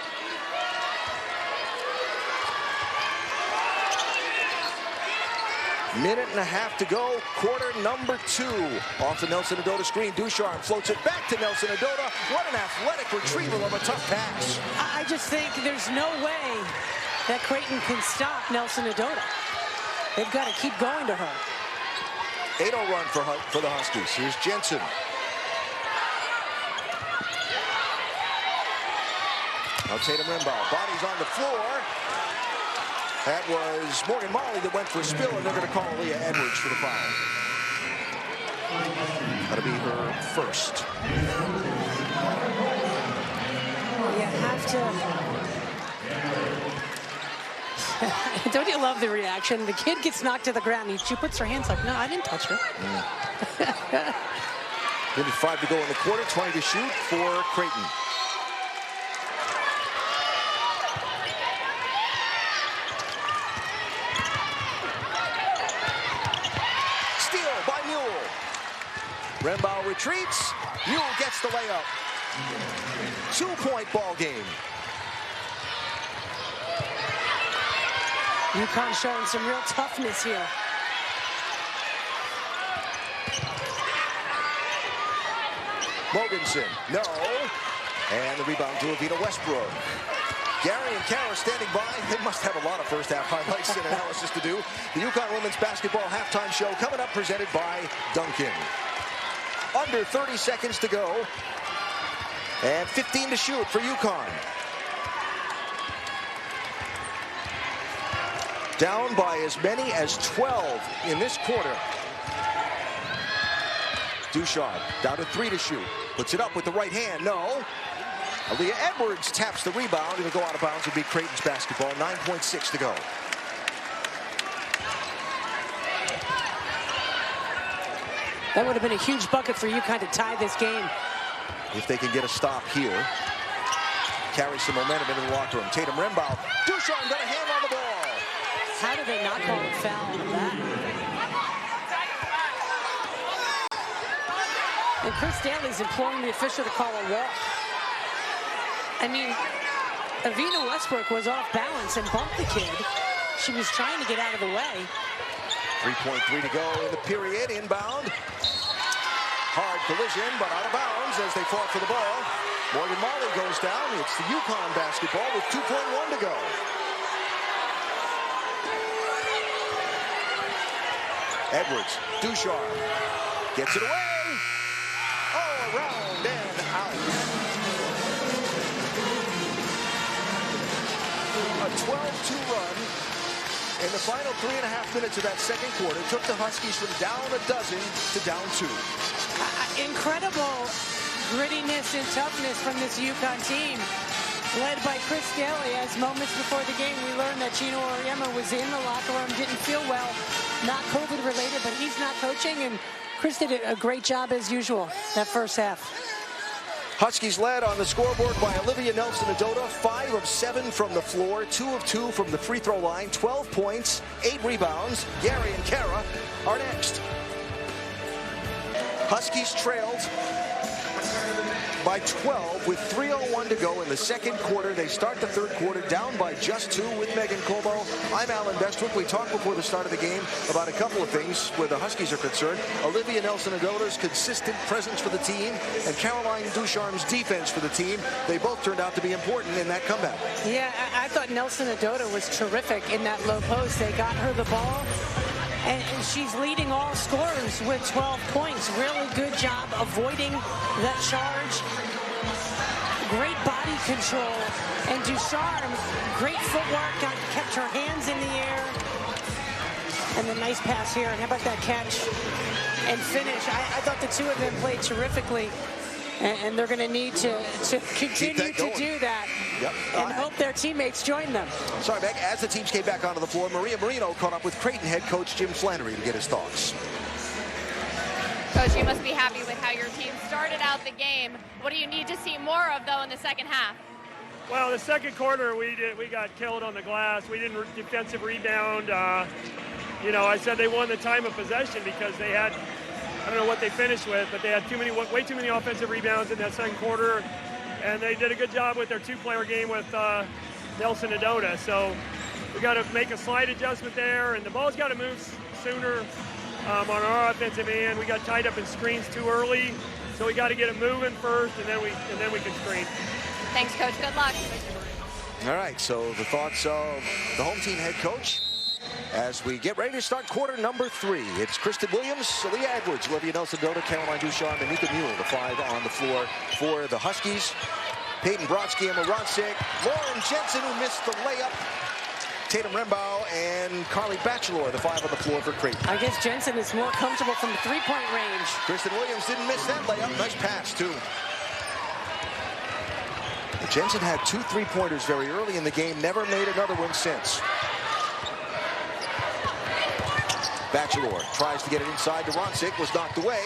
Speaker 1: Minute and a half to go, quarter number 2. Off the Nelson Adota screen, Ducharme floats it back to Nelson Adota. What an athletic retrieval of a tough pass.
Speaker 2: I just think there's no way that Creighton can stop Nelson Adota. They've got to keep going to her.
Speaker 1: 8-0 run for the Huskies. Here's Jensen. Now Tatum Rimbaugh, bodies on the floor. That was Morgan Molly that went for a spill, and they're going to call Leah Edwards for the foul. That'll be her first.
Speaker 2: You have to. Don't you love the reaction? The kid gets knocked to the ground. She puts her hands like, no, I didn't touch her.
Speaker 1: Minute 5 to go in the quarter, 20 to shoot for Creighton. Rimbaugh retreats. Mule gets the layup. 2-point ball game.
Speaker 2: UConn showing some real toughness here.
Speaker 1: Mogensen, no. And the rebound to Avita Westbrook. Gary and Kara standing by. They must have a lot of first half highlights and analysis to do. The UConn women's basketball halftime show coming up, presented by Dunkin'. Under 30 seconds to go. And 15 to shoot for UConn. Down by as many as 12 in this quarter. Ducharme down to 3 to shoot. Puts it up with the right hand. No. Aaliyah Edwards taps the rebound. It'll go out of bounds. It'll be Creighton's basketball. 9.6 to go.
Speaker 2: That would have been a huge bucket for UConn to tie this game.
Speaker 1: If they can get a stop here. Carry some momentum into the locker room. Tatum Rimbaugh. Ducharme got a hand on the ball.
Speaker 2: How do they not call a foul on that? And Chris Daly's imploring the official to call a walk. I mean, Avita Westbrook was off balance and bumped the kid. She was trying to get out of the way.
Speaker 1: 3.3 to go in the period. Inbound. Hard collision, but out of bounds as they fought for the ball. Morgan Molly goes down. It's the UConn basketball with 2.1 to go. Edwards, Ducharme gets it away. All around and out. A 12-2 run in the final 3.5 minutes of that second quarter took the Huskies from down a dozen to down 2.
Speaker 2: Incredible grittiness and toughness from this UConn team, led by Chris Daly. As moments before the game, we learned that Gino Auriemma was in the locker room, didn't feel well, not COVID related, but he's not coaching, and Chris did a great job as usual that first half.
Speaker 1: Huskies led on the scoreboard by Olivia Nelson-Adota, 5 of 7 from the floor, 2 of 2 from the free throw line, 12 points, 8 rebounds. Gary and Kara are next. Huskies trailed by 12 with 3:01 to go in the second quarter. They start the third quarter down by just 2 with Megan Colbo. I'm Alan Bestwick. We talked before the start of the game about a couple of things where the Huskies are concerned. Olivia Nelson-Adota's consistent presence for the team and Caroline Ducharme's defense for the team. They both turned out to be important in that comeback.
Speaker 2: Yeah, I thought Nelson-Adota was terrific in that low post. They got her the ball, and she's leading all scorers with 12 points. Really good job avoiding that charge. Great body control. And Ducharme, great footwork, kept her hands in the air. And the nice pass here. And how about that catch and finish? I thought the two of them played terrifically. And they're going to need to continue to do that.
Speaker 1: Yep.
Speaker 2: And hope their teammates join them.
Speaker 1: Sorry, Meg. As the teams came back onto the floor, Maria Marino caught up with Creighton head coach Jim Flannery to get his thoughts.
Speaker 3: Coach, you must be happy with how your team started out the game. What do you need to see more of, though, in the second half?
Speaker 4: Well, the second quarter, we got killed on the glass. We didn't defensive rebound. You know, I said they won the time of possession because they had, I don't know what they finished with, but they had way too many offensive rebounds in that second quarter, and they did a good job with their two-player game with Nelson Adota. So we got to make a slight adjustment there, and the ball's got to move sooner on our offensive end. We got tied up in screens too early, so we got to get it moving first, and then we can screen.
Speaker 3: Thanks, Coach. Good luck.
Speaker 1: All right, so the thoughts of the home team head coach as we get ready to start quarter number 3. It's Kristen Williams, Aaliyah Edwards, Olivia Nelson-Dota, Caroline Ducharme, and Nika Mule, the 5 on the floor for the Huskies. Peyton Brodsky, Emma Ronsick, Lauren Jensen, who missed the layup, Tatum Rembow, and Carly Batchelor, the 5 on the floor for Creighton.
Speaker 2: I guess Jensen is more comfortable from the three-point range.
Speaker 1: Kristen Williams didn't miss that layup. Nice pass, too. Jensen had 2 3-pointers very early in the game, never made another one since. Batchelor tries to get it inside to Ronsick, was knocked away.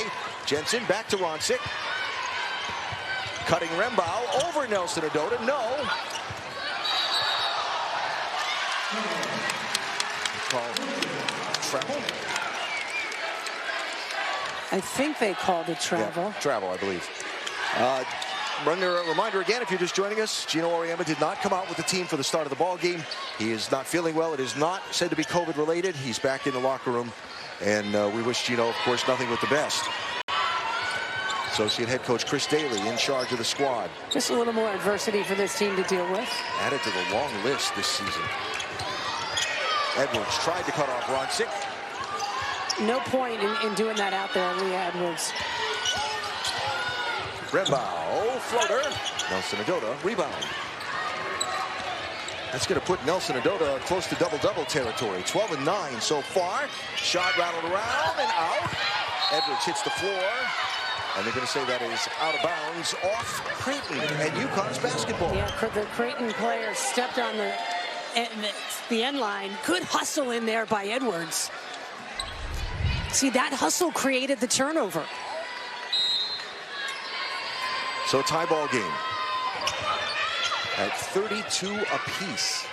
Speaker 1: Jensen back to Ronsick. Cutting Rembow over Nelson Adota. No. Call travel.
Speaker 2: I think they called it travel.
Speaker 1: Yeah, travel, I believe. Reminder again, if you're just joining us, Gino Auriemma did not come out with the team for the start of the ball game. He is not feeling well. It is not said to be COVID related. He's back in the locker room, and we wish Gino, of course, nothing but the best. Associate head coach Chris Daly in charge of the squad.
Speaker 2: Just a little more adversity for this team to deal with.
Speaker 1: Added to the long list this season. Edwards tried to cut off Ronsick.
Speaker 2: No point in doing that out there, Aaliyah Edwards.
Speaker 1: Rembow, floater. Nelson Adota, rebound. That's going to put Nelson Adota close to double-double territory. 12 and 9 so far. Shot rattled around and out. Edwards hits the floor. And they're going to say that is out of bounds off Creighton and UConn's basketball.
Speaker 2: Yeah, the Creighton player stepped on the end line. Good hustle in there by Edwards. See, that hustle created the turnover.
Speaker 1: So tie ball game at 32 apiece.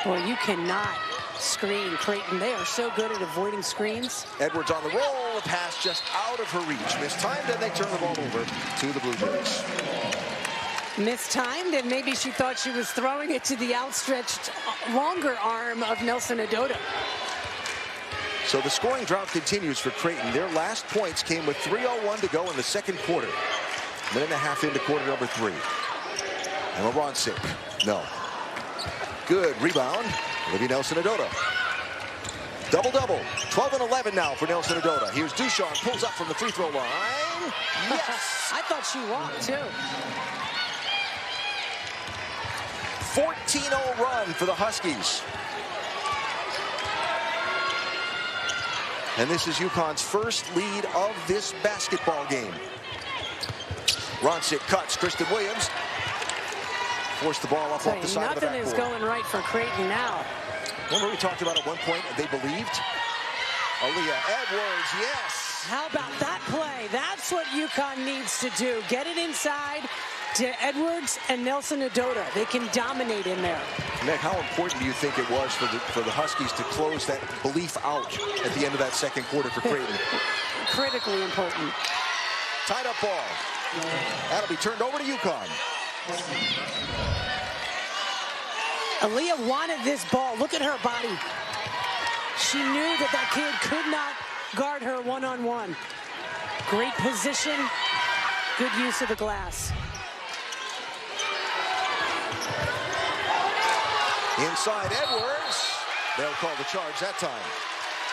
Speaker 2: Boy, you cannot screen Creighton. They are so good at avoiding screens.
Speaker 1: Edwards on the roll, a pass just out of her reach. Mistimed, and they turn the ball over to the Blue Jays.
Speaker 2: Mistimed, and maybe she thought she was throwing it to the outstretched longer arm of Nelson Adota.
Speaker 1: So the scoring drought continues for Creighton. Their last points came with 3:01 to go in the second quarter. Minute and a half into quarter number 3. Emma Ronsick, no. Good rebound, Olivia Nelson Adota. Double-double, 12 and 11 now for Nelson Adota. Here's Ducharme, pulls up from the free throw line. Yes!
Speaker 2: I thought she walked too.
Speaker 1: 14-0 run for the Huskies. And this is UConn's first lead of this basketball game. Ronsick cuts, Kristen Williams. Forced the ball off the side of the backboard.
Speaker 2: Nothing is going right for Creighton now.
Speaker 1: Remember we talked about at one point they believed? Aaliyah Edwards, yes.
Speaker 2: How about that play? That's what UConn needs to do. Get it inside to Edwards and Nelson Adota. They can dominate in there.
Speaker 1: Nick, how important do you think it was for the Huskies to close that belief out at the end of that second quarter for Creighton?
Speaker 2: Critically important.
Speaker 1: Tied up ball. That'll be turned over to UConn.
Speaker 2: Aaliyah wanted this ball. Look at her body. She knew that kid could not guard her one-on-one. Great position. Good use of the glass.
Speaker 1: Inside Edwards. They'll call the charge that time.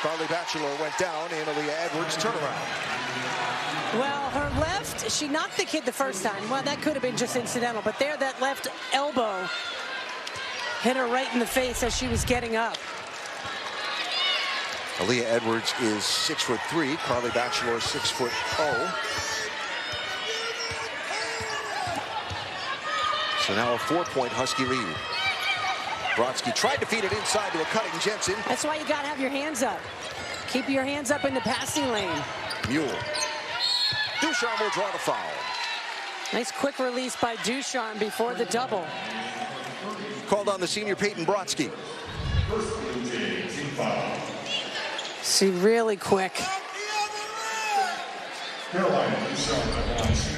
Speaker 1: Carly Batchelor went down in Aaliyah Edwards' turnaround.
Speaker 2: Well, her left, she knocked the kid the first time. Well, that could have been just incidental, but there, that left elbow hit her right in the face as she was getting up.
Speaker 1: Aaliyah Edwards is 6'3". Carly Batchelor 6'0". So now a 4-point Husky lead. Brodsky tried to feed it inside to a cutting Jensen.
Speaker 2: That's why you got to have your hands up. Keep your hands up in the passing lane.
Speaker 1: Mule. Ducharme will draw the foul.
Speaker 2: Nice quick release by Ducharme before the double.
Speaker 1: Called on the senior Peyton Brodsky.
Speaker 2: See, really quick.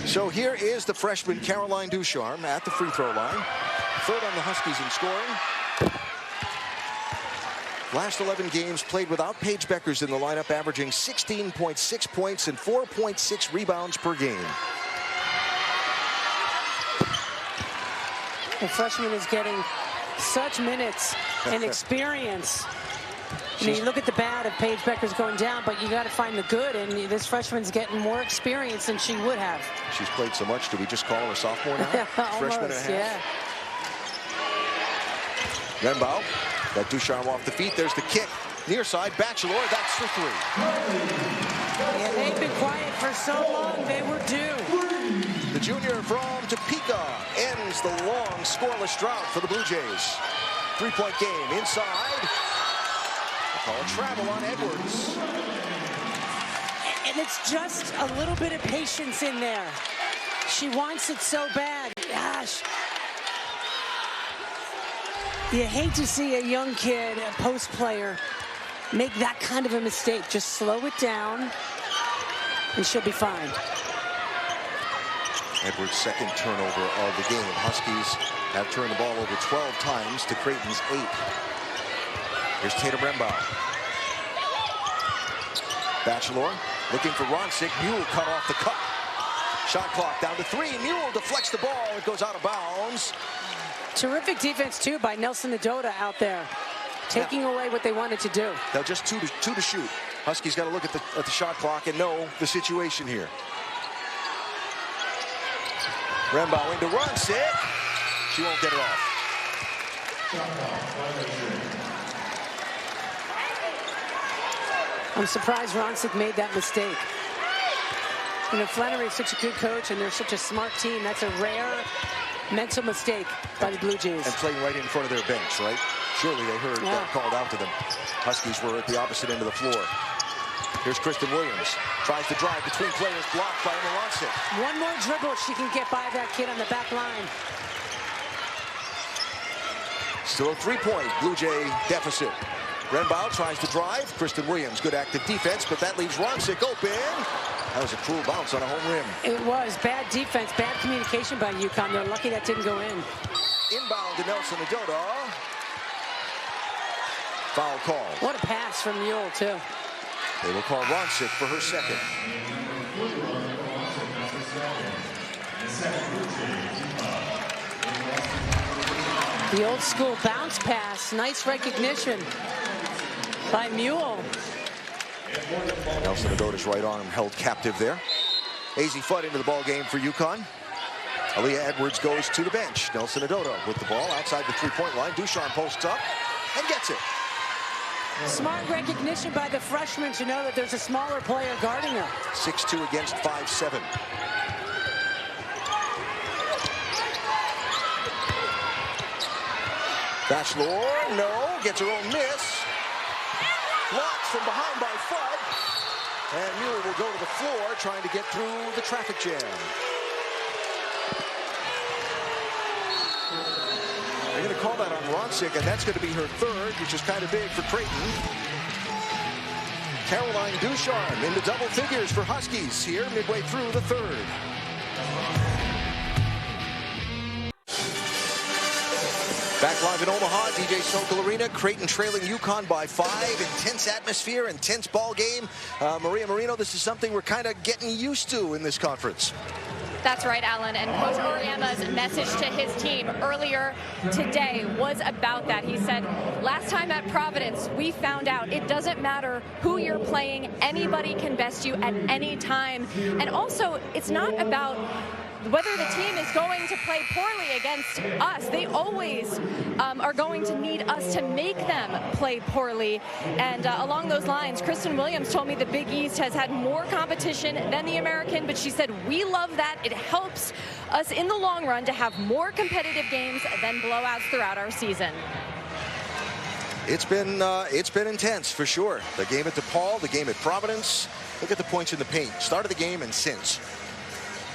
Speaker 1: So here is the freshman Caroline Ducharme at the free throw line. Third on the Huskies in scoring. Last 11 games played without Paige Beckers in the lineup, averaging 16.6 points and 4.6 rebounds per game.
Speaker 2: The freshman is getting such minutes and experience. I mean, you look at the bad of Paige Beckers going down, but you got to find the good, and this freshman's getting more experience than she would have.
Speaker 1: She's played so much. Do we just call her a sophomore now?
Speaker 2: Almost,
Speaker 1: freshman and a half.
Speaker 2: Yeah.
Speaker 1: Rembaugh got Ducharme off the feet. There's the kick. Near side, Bachelor. That's for three.
Speaker 2: Yeah, they've been quiet for so long. They were due.
Speaker 1: The junior from Topeka ends the long scoreless drought for the Blue Jays. Three-point game inside. Call a travel on Edwards.
Speaker 2: And it's just a little bit of patience in there. She wants it so bad. Gosh. You hate to see a young kid, a post player, make that kind of a mistake. Just slow it down, and she'll be fine.
Speaker 1: Edwards' second turnover of the game. Huskies have turned the ball over 12 times to Creighton's 8. Here's Tatum Rembaugh. Bachelor looking for Ronsick. Mule cut off the cut. Shot clock down to 3. Mule deflects the ball. It goes out of bounds.
Speaker 2: Terrific defense, too, by Nelson Nadota out there, taking away what they wanted to do.
Speaker 1: Now just two to shoot. Huskies got to look at the shot clock and know the situation here. Rembaugh into Ronsick. She won't get it off.
Speaker 2: I'm surprised Ronsick made that mistake. You know, Flannery is such a good coach, and they're such a smart team. That's a rare mental mistake by the Blue Jays.
Speaker 1: And playing right in front of their bench, right? Surely they heard that called out to them. Huskies were at the opposite end of the floor. Here's Kristen Williams. Tries to drive between players, blocked by Emma Ronsick.
Speaker 2: One more dribble, she can get by that kid on the back line.
Speaker 1: Still a 3-point Blue Jay deficit. Rembaugh tries to drive. Kristen Williams, good active defense, but that leaves Ronsick open. That was a cruel bounce on a home rim.
Speaker 2: It was. Bad defense, bad communication by UConn. They're lucky that didn't go in.
Speaker 1: Inbound to Nelson Nadota. Foul call. What
Speaker 2: a pass from Mule, too.
Speaker 1: They will call Ronsick for her second.
Speaker 2: The old school bounce pass. Nice recognition by Mule.
Speaker 1: Nelson Nadota's right arm held captive there. Azzi Fudd into the ball game for UConn. Aaliyah Edwards goes to the bench. Nelson Nadota with the ball outside the three-point line. Ducharme posts up and gets it.
Speaker 2: Smart recognition by the freshman to know that there's a smaller player guarding her.
Speaker 1: 6'2" against 5'7". Bachelor, no, gets her own miss. Blocked from behind by Fudd. And Mule will go to the floor trying to get through the traffic jam. They're going to call that on Ronsick, and that's going to be her third, which is kind of big for Creighton. Caroline Ducharme into double figures for Huskies here midway through the third. Back live in Omaha, DJ Sokol Arena. Creighton trailing UConn by 5. Intense atmosphere, intense ball game. Maria Marino, this is something we're kind of getting used to in this conference.
Speaker 3: That's right, Alan. And Coach Auriemma's message to his team earlier today was about that. He said, last time at Providence, we found out it doesn't matter who you're playing. Anybody can best you at any time. And also, it's not about whether the team is going to play poorly against us. They always are going to need us to make them play poorly. And along those lines, Kristen Williams told me the Big East has had more competition than the American, but she said, we love that. It helps us in the long run to have more competitive games than blowouts throughout our season.
Speaker 1: It's been intense for sure. The game at DePaul, the game at Providence. Look at the points in the paint. Start of the game and since.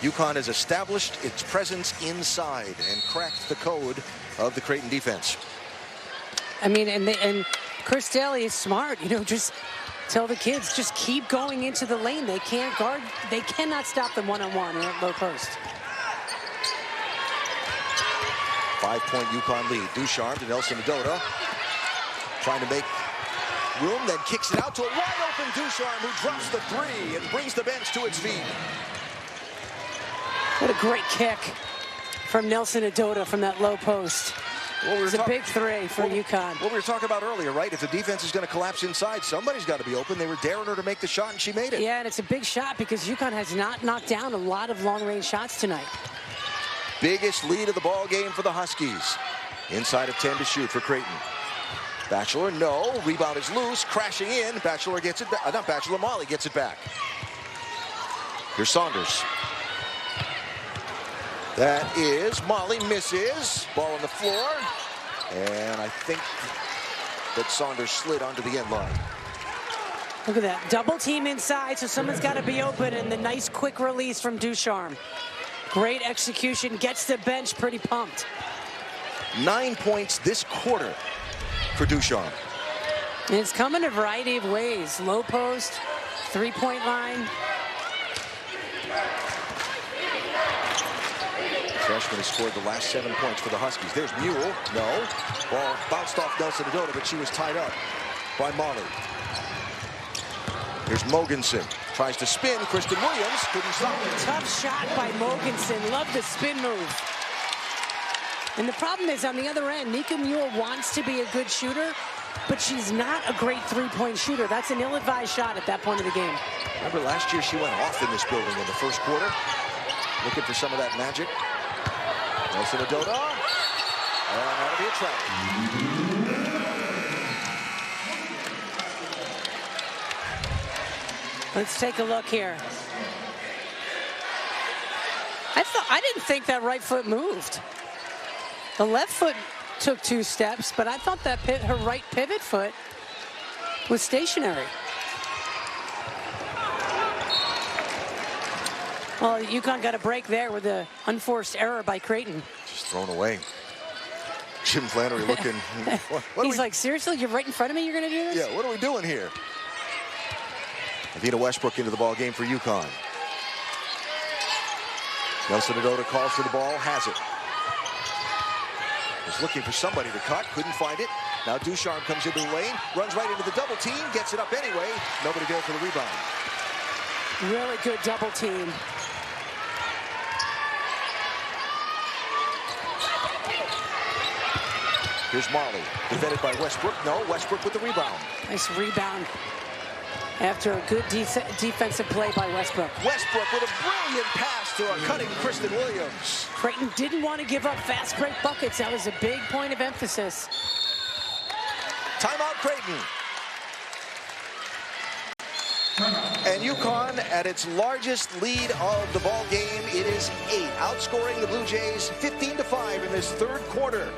Speaker 1: UConn has established its presence inside and cracked the code of the Creighton defense.
Speaker 2: I mean, and Chris Daly is smart. You know, just tell the kids, just keep going into the lane. They can't guard. They cannot stop them one-on-one at low post.
Speaker 1: 5-point UConn lead. Ducharme to Nelson Adota. Trying to make room, then kicks it out to a wide-open Ducharme, who drops the three and brings the bench to its feet.
Speaker 2: What a great kick from Nelson Adota from that low post. It was a big three for UConn.
Speaker 1: What we were talking about earlier, right? If the defense is going to collapse inside, somebody's got to be open. They were daring her to make the shot, and she made it.
Speaker 2: Yeah, and it's a big shot because UConn has not knocked down a lot of long-range shots tonight.
Speaker 1: Biggest lead of the ball game for the Huskies. Inside of 10 to shoot for Creighton. Batchelor, no. Rebound is loose, crashing in. Batchelor gets it back. Not Batchelor, Molly gets it back. Here's Saunders. That is Molly, misses. Ball on the floor. And I think that Saunders slid onto the end line.
Speaker 2: Look at that. Double team inside, so someone's got to be open. And the nice quick release from Ducharme. Great execution. Gets the bench pretty pumped.
Speaker 1: 9 points this quarter for Ducharme.
Speaker 2: And it's come in a variety of ways. Low post, three-point line.
Speaker 1: Freshman has scored the last 7 points for the Huskies. There's Mule. No. Ball bounced off Nelson Adota, but she was tied up by Molly. Here's Mogensen. Tries to spin. Kristen Williams couldn't stop it.
Speaker 2: Tough shot by Mogensen. Love the spin move. And the problem is, on the other end, Nika Mule wants to be a good shooter, but she's not a great three-point shooter. That's an ill-advised shot at that point of the game.
Speaker 1: Remember last year she went off in this building in the first quarter? Looking for some of that magic. Nelson Adota. And that'll be a try.
Speaker 2: Let's take a look here. I didn't think that right foot moved. The left foot took 2 steps, but I thought that her right pivot foot was stationary. Well, UConn got a break there with an unforced error by Creighton.
Speaker 1: Just thrown away. Jim Flannery looking.
Speaker 2: He's like, seriously, you're right in front of me, you're going to do this?
Speaker 1: Yeah, what are we doing here? Avina Westbrook into the ball game for UConn. Nelson Adota calls for the ball, has it. Was looking for somebody to cut, couldn't find it. Now Ducharme comes into the lane, runs right into the double team, gets it up anyway. Nobody there for the rebound.
Speaker 2: Really good double team.
Speaker 1: Here's Marley, defended by Westbrook. No, Westbrook with the rebound.
Speaker 2: Nice rebound after a good defensive play by Westbrook.
Speaker 1: Westbrook with a brilliant pass to a cutting Kristen Williams.
Speaker 2: Creighton didn't want to give up fast break buckets. That was a big point of emphasis.
Speaker 1: Timeout Creighton. And UConn at its largest lead of the ball game. It is 8, outscoring the Blue Jays 15-5 in this third quarter.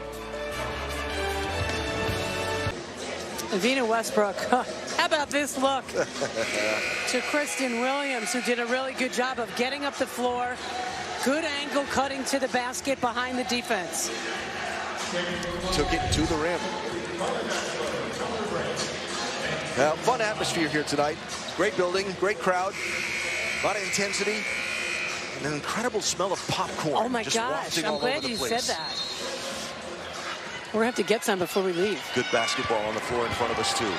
Speaker 2: Avina Westbrook, how about this look to Kristen Williams, who did a really good job of getting up the floor, good angle cutting to the basket behind the defense.
Speaker 1: Took it to the rim. Now, fun atmosphere here tonight. Great building, great crowd, a lot of intensity, and an incredible smell of popcorn.
Speaker 2: Oh my gosh, I'm glad you said that. We're going to have to get some before we leave.
Speaker 1: Good basketball on the floor in front of us, too.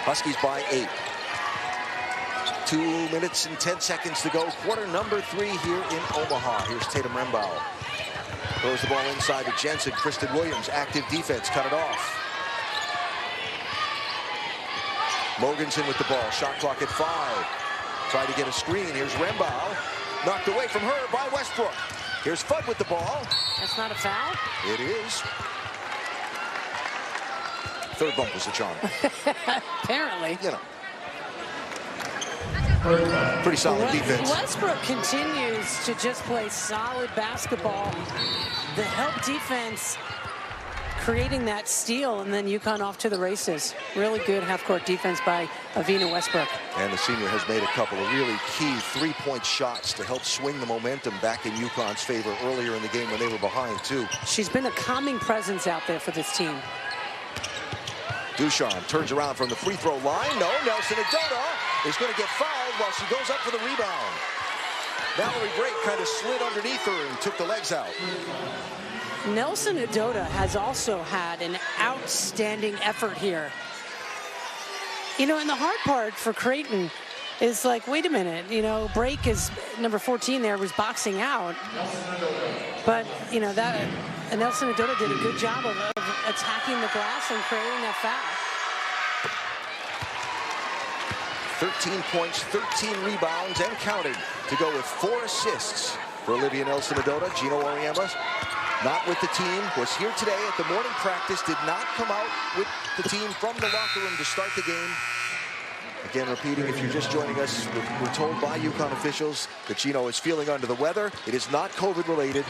Speaker 1: Huskies by 8. 2 minutes and 10 seconds to go. Quarter number 3 here in Omaha. Here's Tatum Rembau. Throws the ball inside to Jensen. Kristen Williams, active defense, cut it off. Mogensen with the ball. Shot clock at 5. Try to get a screen. Here's Rembau. Knocked away from her by Westbrook. Here's Fudd with the ball.
Speaker 2: That's not a foul?
Speaker 1: It is. Third bump was a charm.
Speaker 2: Apparently.
Speaker 1: You know. Pretty solid defense.
Speaker 2: Westbrook continues to just play solid basketball. The help defense creating that steal, and then UConn off to the races. Really good half-court defense by Avina Westbrook.
Speaker 1: And the senior has made a couple of really key three-point shots to help swing the momentum back in UConn's favor earlier in the game when they were behind, too.
Speaker 2: She's been a calming presence out there for this team.
Speaker 1: Ducharme turns around from the free throw line. No, Nelson Adota is going to get fouled while she goes up for the rebound. Valerie Brake kind of slid underneath her and took the legs out.
Speaker 2: Nelson Adota has also had an outstanding effort here. You know, and the hard part for Creighton is like, wait a minute, you know, Brake is number 14 there, was boxing out. But, you know, that Nelson Adota did a good job of attacking the glass and creating that foul.
Speaker 1: 13 points, 13 rebounds, and counting to go with 4 assists for Olivia Nelson Adota. Gino Auriemma, not with the team, was here today at the morning practice, did not come out with the team from the locker room to start the game. Again, repeating, if you're just joining us, we're told by UConn officials that Gino is feeling under the weather. It is not COVID related.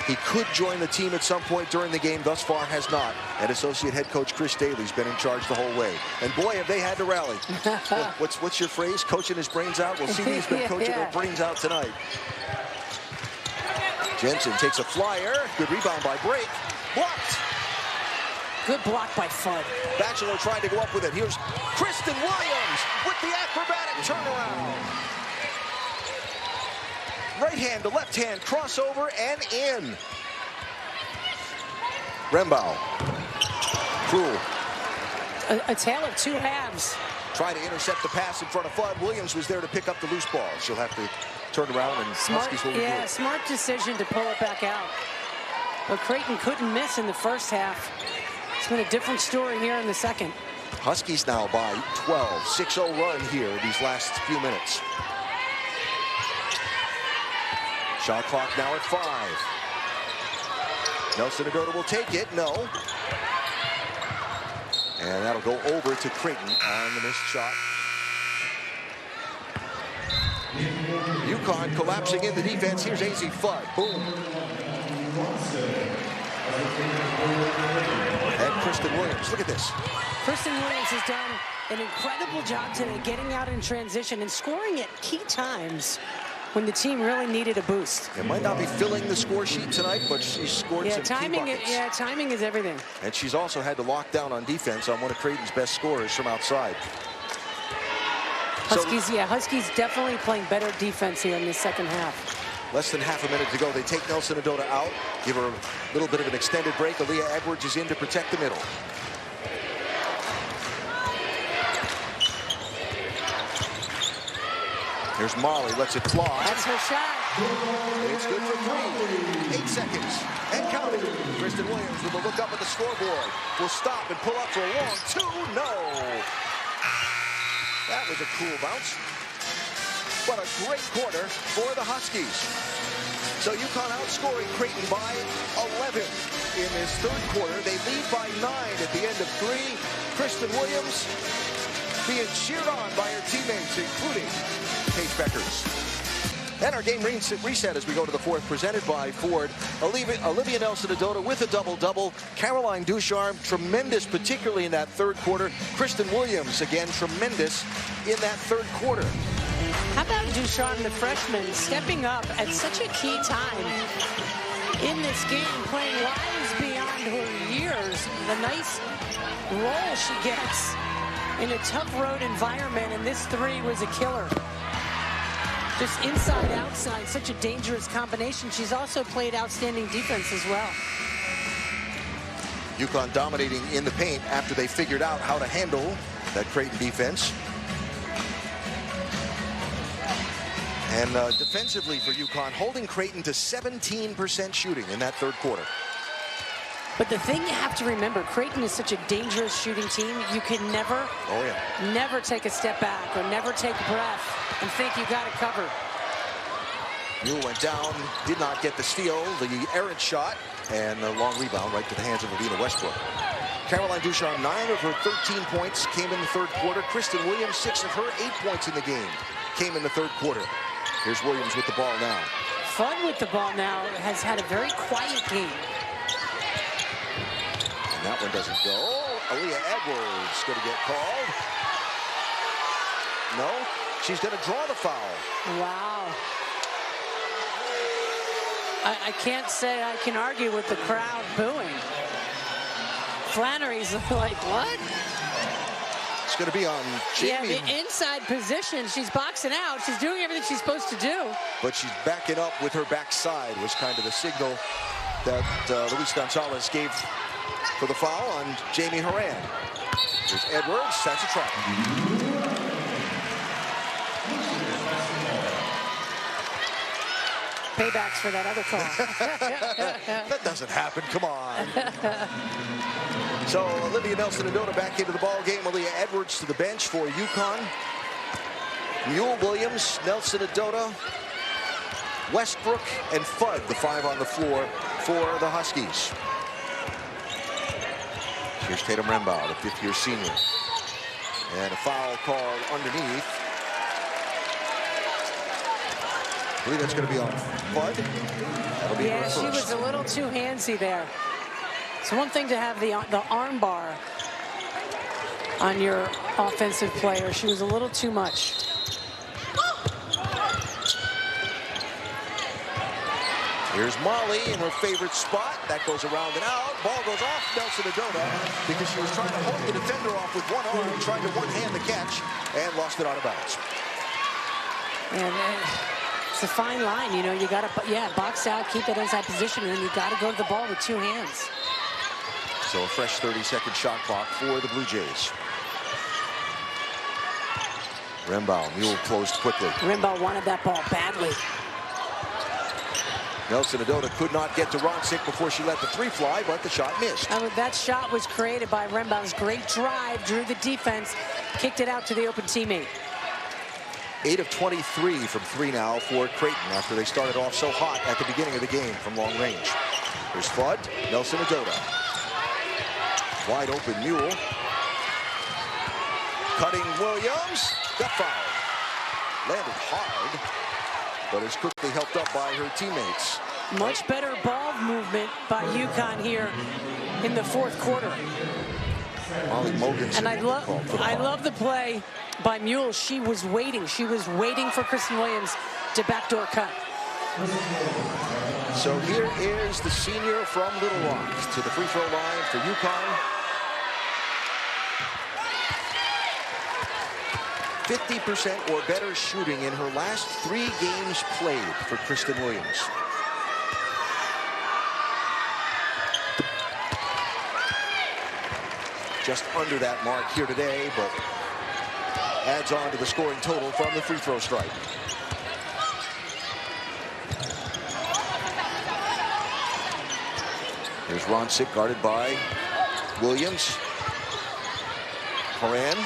Speaker 1: He could join the team at some point during the game. Thus far has not. And associate head coach Chris Daly's been in charge the whole way. And boy, have they had to rally. What's your phrase? Coaching his brains out? Well, CD's been coaching her brains out tonight. Jensen takes a flyer. Good rebound by Brake. Blocked.
Speaker 2: Good block by Fudd.
Speaker 1: Batchelor tried to go up with it. Here's Kristen Williams with the acrobatic turnaround. Right hand to left hand, crossover and in. Rembau. Cruel.
Speaker 2: A tale of two halves.
Speaker 1: Trying to intercept the pass in front of Fudd. Williams was there to pick up the loose ball. She'll have to turn around and Huskies will
Speaker 2: yeah, smart decision to pull it back out. But Creighton couldn't miss in the first half. It's been a different story here in the second.
Speaker 1: Huskies now by 12. 6-0 run here these last few minutes. Shot clock now at 5. Nelson Adota will take it. No. And that'll go over to Creighton on the missed shot. UConn collapsing in the defense. Here's A.Z. Fudd. Boom. And Kristen Williams. Look at this.
Speaker 2: Kristen Williams has done an incredible job today getting out in transition and scoring at key times when the team really needed a boost.
Speaker 1: It might not be filling the score sheet tonight, but she scored some key buckets.
Speaker 2: Timing is everything.
Speaker 1: And she's also had to lock down on defense on one of Creighton's best scorers from outside.
Speaker 2: Huskies definitely playing better defense here in the second half.
Speaker 1: Less than half a minute to go. They take Nelson Adota out, give her a little bit of an extended break. Aaliyah Edwards is in to protect the middle. Here's Molly, lets it fly.
Speaker 2: That's her shot.
Speaker 1: It's good for 3. 8 seconds and counting. Kristen Williams with a look up at the scoreboard. Will stop and pull up for a long 2. No. That was a cool bounce. What a great quarter for the Huskies. So UConn outscoring Creighton by 11 in this third quarter. They lead by 9 at the end of 3. Kristen Williams being cheered on by her teammates, including Paige Beckers. And our game reset as we go to the fourth, presented by Ford. Olivia Nelson Adota with a double-double. Caroline Ducharme, tremendous, particularly in that third quarter. Kristen Williams, again, tremendous in that third quarter.
Speaker 2: How about Ducharme, the freshman, stepping up at such a key time in this game, playing wise beyond her years. The nice role she gets in a tough road environment, and this 3 was a killer. Just inside, outside, such a dangerous combination. She's also played outstanding defense as well.
Speaker 1: UConn dominating in the paint after they figured out how to handle that Creighton defense. And defensively for UConn, holding Creighton to 17% shooting in that third quarter.
Speaker 2: But the thing you have to remember, Creighton is such a dangerous shooting team. You can never, never take a step back or never take a breath and think you got it covered.
Speaker 1: Mule went down, did not get the steal, the errant shot, and a long rebound right to the hands of Avina Westbrook. Caroline Ducharme, 9 of her 13 points came in the third quarter. Kristen Williams, 6 of her 8 points in the game came in the third quarter. Here's Williams with the ball now.
Speaker 2: Fudd with the ball now has had a very quiet game.
Speaker 1: That one doesn't go. Aaliyah Edwards going to get called. No, she's going to draw the foul.
Speaker 2: Wow. I can't say I can argue with the crowd booing. Flannery's like, what?
Speaker 1: It's going to be on Jamie.
Speaker 2: Yeah, the inside position. She's boxing out. She's doing everything she's supposed to do.
Speaker 1: But she's backing up with her backside was kind of the signal that Luis Gonzalez gave for the foul on Jamie Horan. There's Edwards. That's a try.
Speaker 2: Paybacks for that other call.
Speaker 1: That doesn't happen. Come on. So Olivia Nelson-Adota back into the ball game. Aaliyah Edwards to the bench for UConn. Mule, Williams, Nelson-Adota, Westbrook, and Fudd, the 5 on the floor for the Huskies. Here's Tatum Rembaugh, the 5th-year senior. And a foul called underneath. I believe that's going to be on Fudd. That'll be
Speaker 2: yeah, she was a little too handsy there. It's one thing to have the arm bar on your offensive player. She was a little too much.
Speaker 1: Here's Molly in her favorite spot. That goes around and out. Ball goes off Nelson-Adota because she was trying to hold the defender off with one arm, trying to one-hand the catch, and lost it out of bounds.
Speaker 2: And it's a fine line, you know. You got to, box out, keep that inside position, and then you got to go to the ball with 2 hands.
Speaker 1: So a fresh 30-second shot clock for the Blue Jays. Rembaugh, Mule closed quickly.
Speaker 2: Rembaugh wanted that ball badly.
Speaker 1: Nelson-Adota could not get to Ronsick before she let the 3 fly, but the shot missed.
Speaker 2: That shot was created by Rembaugh's great drive, drew the defense, kicked it out to the open teammate.
Speaker 1: 8 of 23 from 3 now for Creighton after they started off so hot at the beginning of the game from long range. Here's Fudd, Nelson-Adota. Wide open Mule. Cutting Williams. Got fouled. Landed hard, but is quickly helped up by her teammates.
Speaker 2: Much better ball movement by UConn here in the 4th quarter.
Speaker 1: Molly Mogensen.
Speaker 2: And I love the play by Mule. She was waiting. She was waiting for Kristen Williams to backdoor cut.
Speaker 1: So here is the senior from Little Rock to the free throw line for UConn. 50% or better shooting in her last 3 games played for Kristen Williams. Just under that mark here today, but adds on to the scoring total from the free throw stripe. Here's Ronsick guarded by Williams. Horan.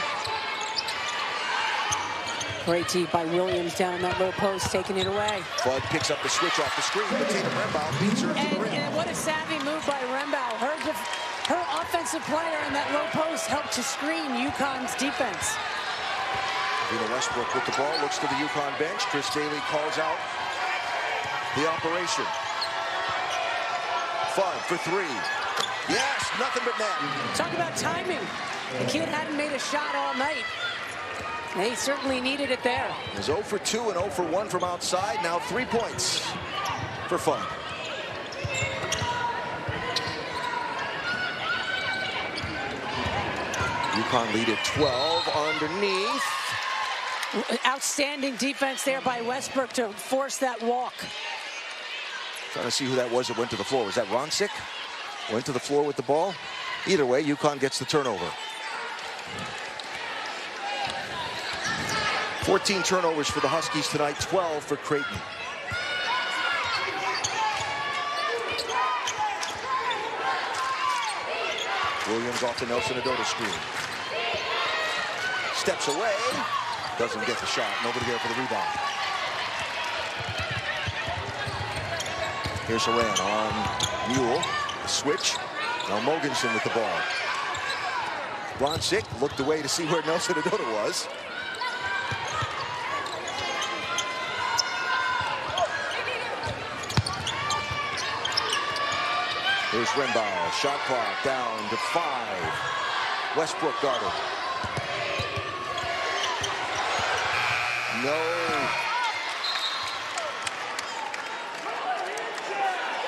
Speaker 2: Great tee by Williams down in that low post, taking it away.
Speaker 1: Fudd picks up the switch off the screen, but Tatum Rembaugh beats her to the rim.
Speaker 2: And what a savvy move by Rembaugh. Her offensive player in that low post helped to screen UConn's defense.
Speaker 1: Vina Westbrook with the ball, looks to the UConn bench. Chris Daly calls out the operation. Fudd for 3. Yes, nothing but net.
Speaker 2: Talk about timing. The kid hadn't made a shot all night. They certainly needed it there.
Speaker 1: He's 0 for 2 and 0 for 1 from outside. Now 3 points for Fudd. UConn lead at 12 underneath.
Speaker 2: Outstanding defense there by Westbrook to force that walk.
Speaker 1: Trying to see who that was that went to the floor. Was that Ronsick? Went to the floor with the ball? Either way, UConn gets the turnover. 14 turnovers for the Huskies tonight, 12 for Creighton. Williams off the Nelson-Adota screen. Steps away, doesn't get the shot. Nobody there for the rebound. Here's Horan on Mule. The switch. Now Mogensen with the ball. Ronsick looked away to see where Nelson-Adota was. Here's Rimbaugh. Shot clock down to 5. Westbrook guarded. No.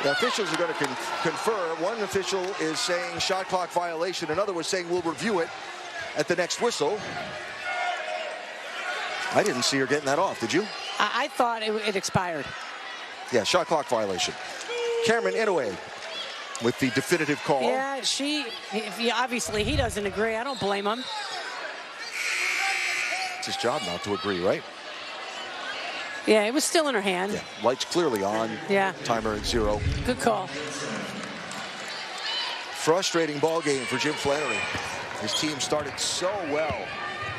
Speaker 1: The officials are going to confer. One official is saying shot clock violation. Another was saying we'll review it at the next whistle. I didn't see her getting that off. Did you?
Speaker 2: I thought it expired.
Speaker 1: Yeah, shot clock violation. Cameron Inouye with the definitive call.
Speaker 2: Yeah, obviously he doesn't agree. I don't blame him.
Speaker 1: It's his job not to agree, right?
Speaker 2: Yeah, it was still in her hand.
Speaker 1: Yeah, lights clearly on.
Speaker 2: Yeah.
Speaker 1: Timer at 0.
Speaker 2: Good call.
Speaker 1: Frustrating ball game for Jim Flannery. His team started so well,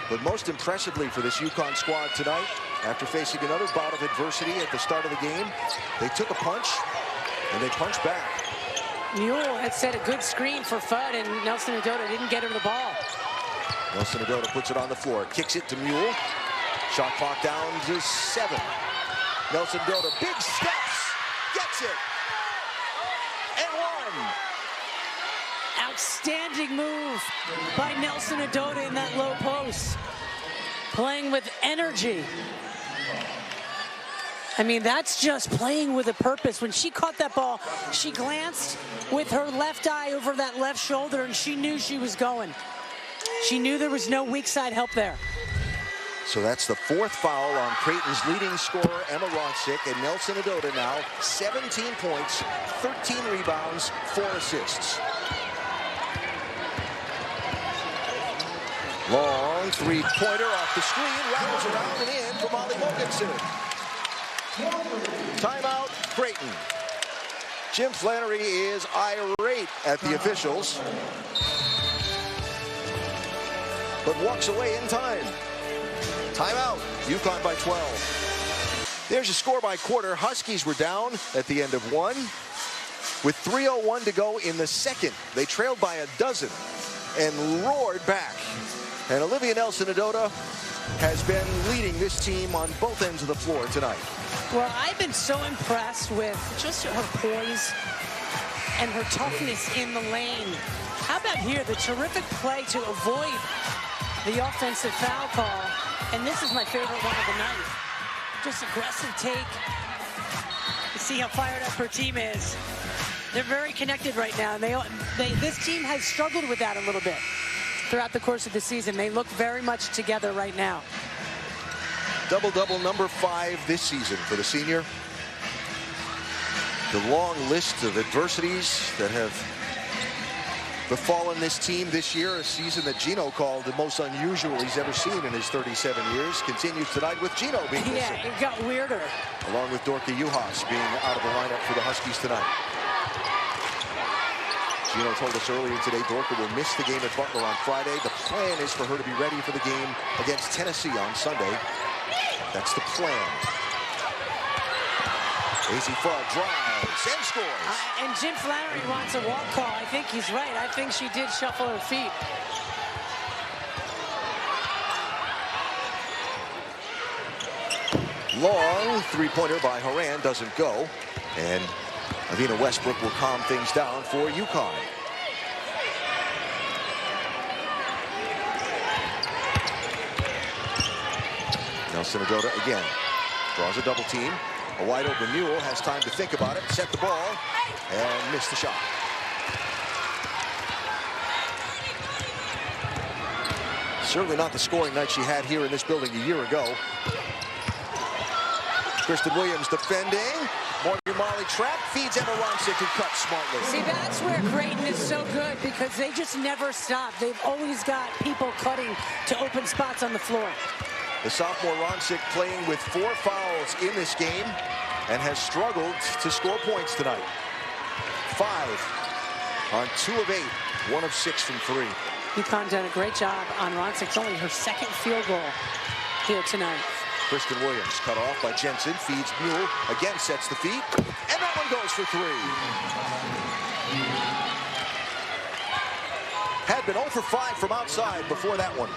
Speaker 1: but most impressively for this UConn squad tonight, after facing another bout of adversity at the start of the game, they took a punch and they punched back.
Speaker 2: Mule had set a good screen for Fudd, and Nelson Adota didn't get him the ball.
Speaker 1: Nelson Adota puts it on the floor, kicks it to Mule. Shot clock down to 7. Nelson Adota, big steps, gets it, and 1.
Speaker 2: Outstanding move by Nelson Adota in that low post. Playing with energy. I mean, that's just playing with a purpose. When she caught that ball, she glanced with her left eye over that left shoulder, and she knew she was going. She knew there was no weak side help there.
Speaker 1: So that's the 4th foul on Creighton's leading scorer, Emma Ronsick, and Nelson Adota now 17 points, 13 rebounds, 4 assists. Long three-pointer off the screen, rattles around and in for Molly Wilkinson. Timeout, Creighton. Jim Flannery is irate at the officials, but walks away in time. Timeout, UConn by 12. There's a score by quarter. Huskies were down at the end of 1. With 3:01 to go in the second, they trailed by a dozen and roared back. And Olivia Nelson-Adota has been leading this team on both ends of the floor tonight.
Speaker 2: Well, I've been so impressed with just her poise and her toughness in the lane. How about here, the terrific play to avoid the offensive foul call. And this is my favorite one of the night. Just aggressive take. You see how fired up her team is. They're very connected right now. And this team has struggled with that a little bit throughout the course of the season. They look very much together right now.
Speaker 1: Double-double number 5 this season for the senior. The long list of adversities that have befallen this team this year, a season that Gino called the most unusual he's ever seen in his 37 years, continues tonight with Gino being missing.
Speaker 2: Yeah, it got weirder.
Speaker 1: Along with Dorka Juhas being out of the lineup for the Huskies tonight. Gino told us earlier today Dorka will miss the game at Butler on Friday. The plan is for her to be ready for the game against Tennessee on Sunday. That's the plan. Daisy Fudd drives and scores.
Speaker 2: And Jim Flannery wants a walk call. I think he's right. I think she did shuffle her feet.
Speaker 1: Long three-pointer by Horan doesn't go. And Avina Westbrook will calm things down for UConn. Nelson Adota again draws a double team. A wide open Mule has time to think about it, set the ball, and miss the shot. Certainly not the scoring night she had here in this building a year ago. Kristen Williams defending. Morgan Molly trap, feeds Emma Ronsick, who cuts smartly.
Speaker 2: See, that's where Creighton is so good, because they just never stop. They've always got people cutting to open spots on the floor.
Speaker 1: The sophomore Ronsick playing with 4 fouls in this game and has struggled to score points tonight. 5 on 2 of 8, 1 of 6 from 3.
Speaker 2: UConn done a great job on Ronsick. It's only her 2nd field goal here tonight.
Speaker 1: Kristen Williams cut off by Jensen, feeds Mule, again sets the feed, and that one goes for 3. Had been 0 for 5 from outside before that one.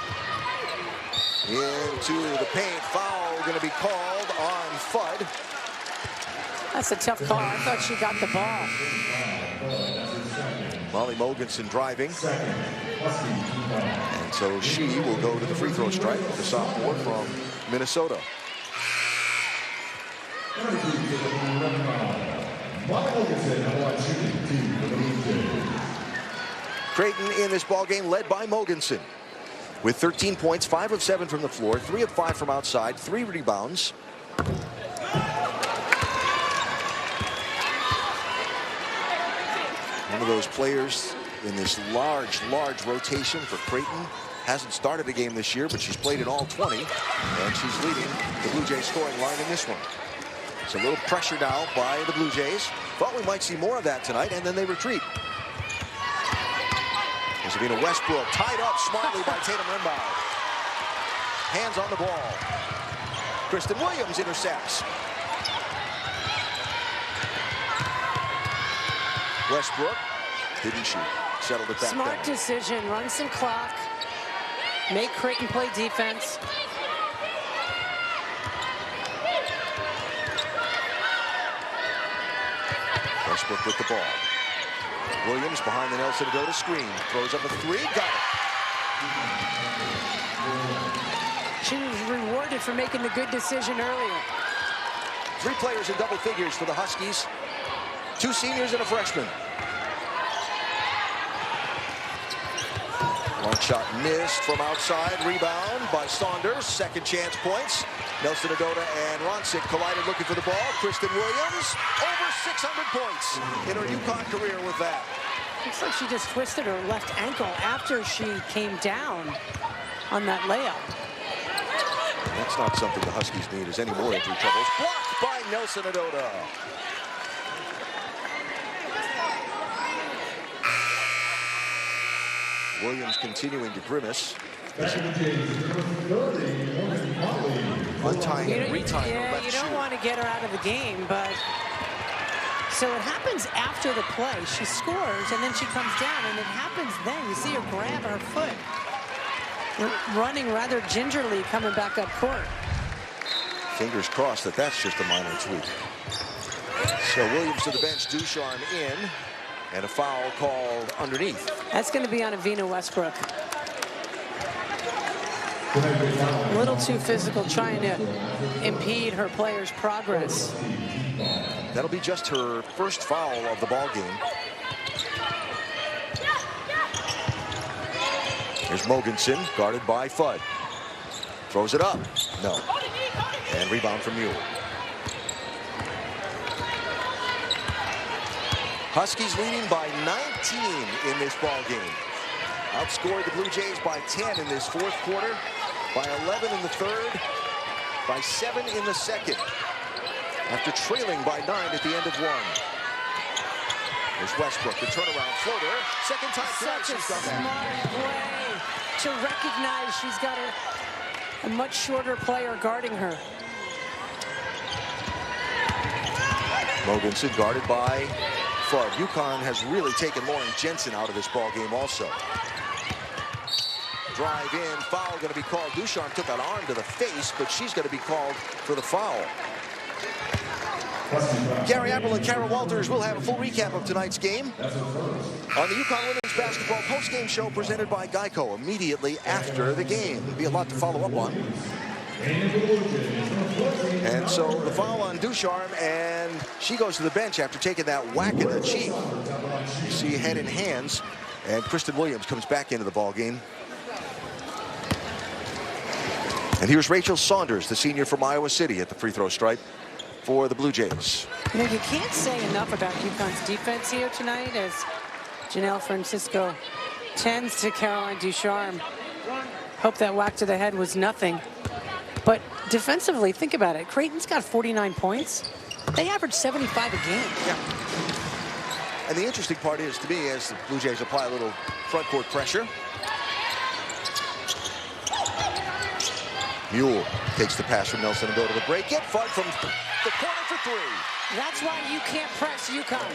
Speaker 1: Into the paint, foul going to be called on Fudd.
Speaker 2: That's a tough call. I thought she got the ball.
Speaker 1: Molly Mogensen driving. And so she will go to the free throw stripe, the sophomore from Minnesota. Creighton in this ball game led by Mogensen with 13 points, 5 of 7 from the floor, 3 of 5 from outside, 3 rebounds. One of those players in this large rotation for Creighton. Hasn't started a game this year, but she's played in all 20, and she's leading the Blue Jays scoring line in this one. It's a little pressure now by the Blue Jays. Thought we might see more of that tonight, and then they retreat. Savina Westbrook tied up smartly by Tatum Rimbaud. Hands on the ball. Kristen Williams intercepts. Westbrook didn't shoot. Settled it back
Speaker 2: Smart
Speaker 1: down.
Speaker 2: decision. Run some clock. Make Creighton play defense.
Speaker 1: Westbrook with the ball. Williams behind the Nelson Agoda screen. Throws up a 3. Got it.
Speaker 2: She was rewarded for making the good decision earlier.
Speaker 1: 3 players in double figures for the Huskies. 2 seniors and a freshman. Long shot missed from outside. Rebound by Saunders. Second chance points. Nelson Agoda and Roncic collided looking for the ball. Kristen Williams over 600 points in her UConn career with that.
Speaker 2: Looks like she just twisted her left ankle after she came down on that layup.
Speaker 1: That's not something the Huskies need, is any more injury troubles. Blocked by Nelson Agoda. Williams continuing to grimace. Untying and retying her left
Speaker 2: you don't
Speaker 1: shoe.
Speaker 2: want to get her out of the game, but so it happens after the play. She scores, and then she comes down, and it happens then. You see her grab her foot. Running rather gingerly, coming back up court.
Speaker 1: Fingers crossed that that's just a minor tweak. So Williams to the bench, Ducharme in, and a foul called underneath.
Speaker 2: That's going to be on Avina Westbrook. A little too physical, trying to impede her player's progress.
Speaker 1: That'll be just her first foul of the ball game. Here's Mogensen, guarded by Fudd. Throws it up. No. And rebound from Mule. Huskies leading by 19 in this ball game. Outscored the Blue Jays by 10 in this fourth quarter, by 11 in the third, by 7 in the second. After trailing by 9 at the end of one. There's Westbrook, the turnaround floater. Second time tonight she's done that.
Speaker 2: Smart way to recognize she's got a much shorter player guarding her.
Speaker 1: Mogensen guarded by Fudd. UConn has really taken Lauren Jensen out of this ball game also. Drive in, foul going to be called. Ducharme took an arm to the face, but she's going to be called for the foul. Gary Apple and Kara Walters will have a full recap of tonight's game on the UConn Women's Basketball postgame show presented by Geico immediately after the game. There'll be a lot to follow up on. And so the foul on Ducharme, and she goes to the bench after taking that whack in the cheek. You see head in hands, and Kristen Williams comes back into the ball game. And here's Rachel Saunders, the senior from Iowa City, at the free throw stripe for the Blue Jays.
Speaker 2: You know, you can't say enough about UConn's defense here tonight as Janelle Francisco tends to Caroline Ducharme. Hope that whack to the head was nothing. But defensively, think about it. Creighton's got 49 points. They average 75 a game.
Speaker 1: Yeah. And the interesting part is, to me, as the Blue Jays apply a little front court pressure, Mule takes the pass from Nelson and go to the break. Get Fudd from the corner for 3.
Speaker 2: That's why you can't press UConn.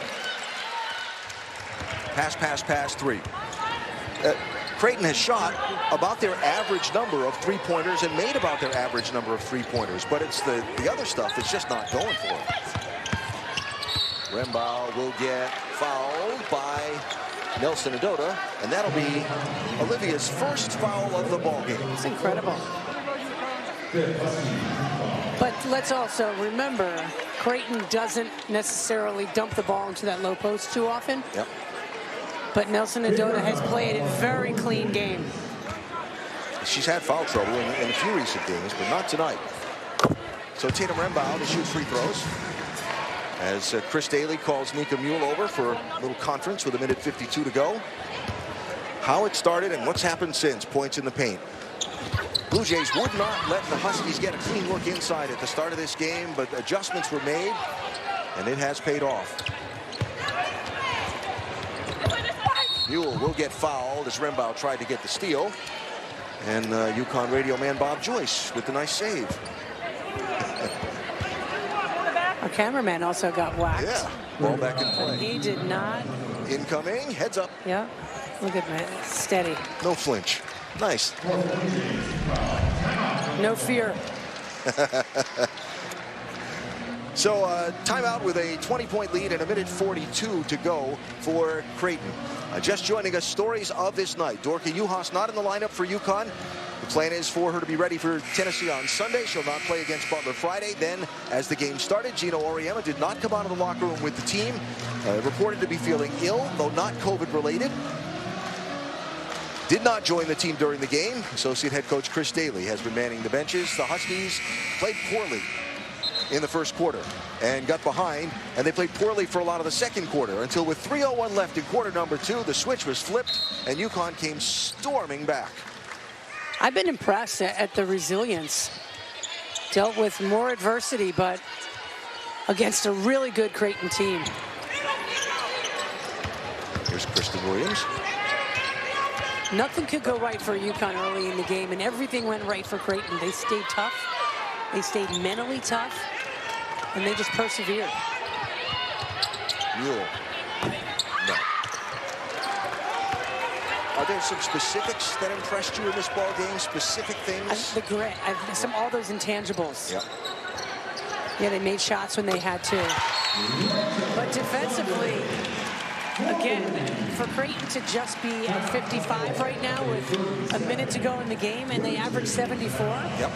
Speaker 1: Pass, 3. Creighton has shot about their average number of three-pointers and made about their average number of three-pointers, but it's the other stuff that's just not going for them. Rembau will get fouled by Nelson Adota, and that'll be Olivia's first foul of the ball game.
Speaker 2: It's incredible. But let's also remember, Creighton doesn't necessarily dump the ball into that low post too often.
Speaker 1: Yep.
Speaker 2: But Nelson Adota has played a very clean game.
Speaker 1: She's had foul trouble in a few recent games, but not tonight. So Tatum Rembau to shoot free throws. As Chris Daly calls Nika Mule over for a little conference with 1:52 to go. How it started and what's happened since. Points in the paint. Blue Jays would not let the Huskies get a clean look inside at the start of this game, but adjustments were made, and it has paid off. Mule will get fouled as Rembau tried to get the steal. And UConn radio man Bob Joyce with the nice save.
Speaker 2: Our cameraman also got whacked.
Speaker 1: Yeah, ball back in play.
Speaker 2: He did not.
Speaker 1: Incoming, heads up.
Speaker 2: Yeah, look at that, steady.
Speaker 1: No flinch. Nice.
Speaker 2: No fear.
Speaker 1: So timeout with a 20-point lead and 1:42 to go for Creighton. Just joining us, stories of this night. Dorka Juhas not in the lineup for UConn. The plan is for her to be ready for Tennessee on Sunday. She'll not play against Butler Friday. Then, as the game started, Gino Auriemma did not come out of the locker room with the team. Reported to be feeling ill, though not COVID-related. Did not join the team during the game. Associate head coach Chris Daly has been manning the benches. The Huskies played poorly in the first quarter and got behind, and they played poorly for a lot of the second quarter until with 3:01 left in quarter number 2, the switch was flipped and UConn came storming back.
Speaker 2: I've been impressed at the resilience. Dealt with more adversity, but against a really good Creighton team.
Speaker 1: Here's Kristen Williams.
Speaker 2: Nothing could go right for UConn early in the game, and everything went right for Creighton. They stayed tough. They stayed mentally tough, and they just persevered.
Speaker 1: Mule. No. Are there some specifics that impressed you in this ball game? Specific things?
Speaker 2: The grit. All those intangibles.
Speaker 1: Yep.
Speaker 2: Yeah, they made shots when they had to. But defensively, again, for Creighton to just be at 55 right now with a minute to go in the game, and they average 74.
Speaker 1: Yep.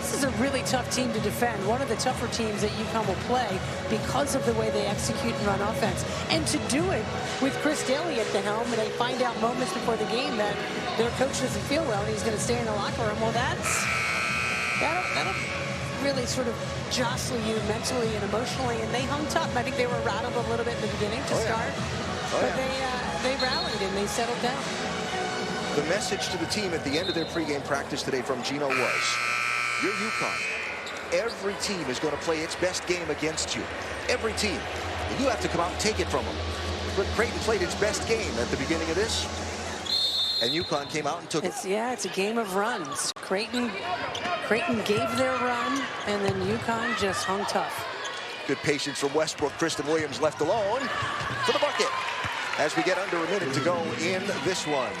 Speaker 2: This is a really tough team to defend. One of the tougher teams that UConn will play because of the way they execute and run offense. And to do it with Chris Daly at the helm, and they find out moments before the game that their coach doesn't feel well and he's going to stay in the locker room. Well, that'll really sort of jostle you mentally and emotionally. And they hung tough. I think they were rattled a little bit in the beginning to start. But they rallied and they settled down.
Speaker 1: The message to the team at the end of their pregame practice today from Gino was, you're UConn. Every team is going to play its best game against you. Every team. And you have to come out and take it from them. But Creighton played its best game at the beginning of this. And UConn came out and took it.
Speaker 2: Yeah, it's a game of runs. Creighton gave their run, and then UConn just hung tough.
Speaker 1: Good patience from Westbrook. Kristen Williams left alone for the bucket. As we get under a minute to go in this one.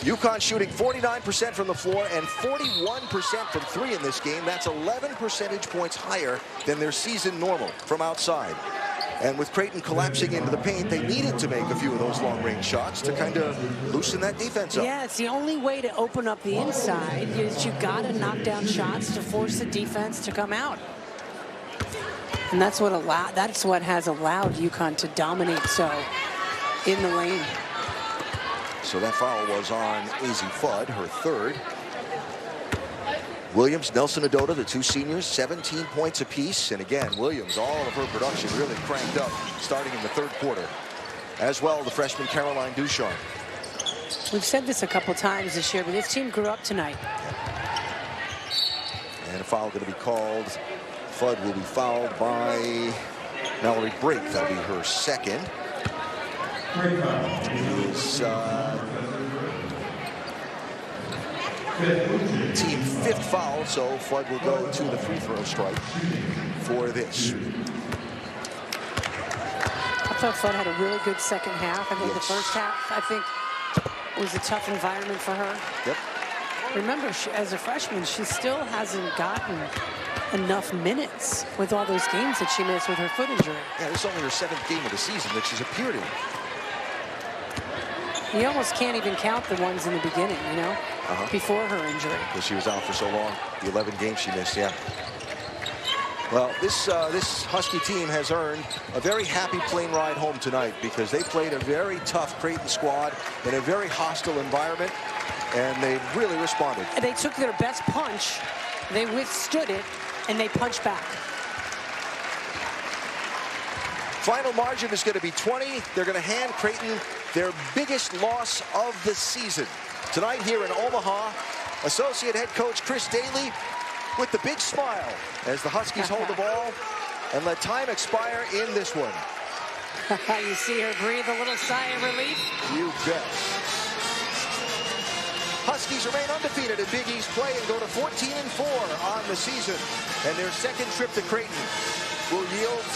Speaker 1: UConn shooting 49% from the floor and 41% from 3 in this game. That's 11 percentage points higher than their season normal from outside. And with Creighton collapsing into the paint, they needed to make a few of those long-range shots to kind of loosen that defense up.
Speaker 2: Yeah, it's the only way to open up the inside is you got to knock down shots to force the defense to come out. And that's what has allowed UConn to dominate so in the lane.
Speaker 1: So that foul was on Azzi Fudd, her third. Williams, Nelson Adota, the two seniors, 17 points apiece. And again, Williams, all of her production really cranked up starting in the third quarter. As well, the freshman Caroline Ducharme.
Speaker 2: We've said this a couple times this year, but this team grew up tonight.
Speaker 1: And a foul going to be called. Fudd will be fouled by Mallory Brake. That'll be her second. Is team 5th foul, so Fudd will go to the free throw strike for this.
Speaker 2: I thought Fudd had a really good second half. I think the first half, I think, was a tough environment for her.
Speaker 1: Yep.
Speaker 2: Remember, as a freshman, she still hasn't gotten enough minutes with all those games that she missed with her foot injury.
Speaker 1: Yeah, this is only her 7th game of the season that she's appeared in.
Speaker 2: You almost can't even count the ones in the beginning, you know, before her injury.
Speaker 1: Because she was out for so long. The 11 games she missed, yeah. Well, this Husky team has earned a very happy plane ride home tonight because they played a very tough Creighton squad in a very hostile environment, and they really responded.
Speaker 2: They took their best punch, they withstood it, and they punched back.
Speaker 1: Final margin is going to be 20. They're going to hand Creighton their biggest loss of the season. Tonight here in Omaha, Associate Head Coach Chris Daly with the big smile as the Huskies hold the ball and let time expire in this one.
Speaker 2: You see her breathe a little sigh of relief?
Speaker 1: You bet. Huskies remain undefeated in Big East play and go to 14-4 on the season. And their second trip to Creighton will yield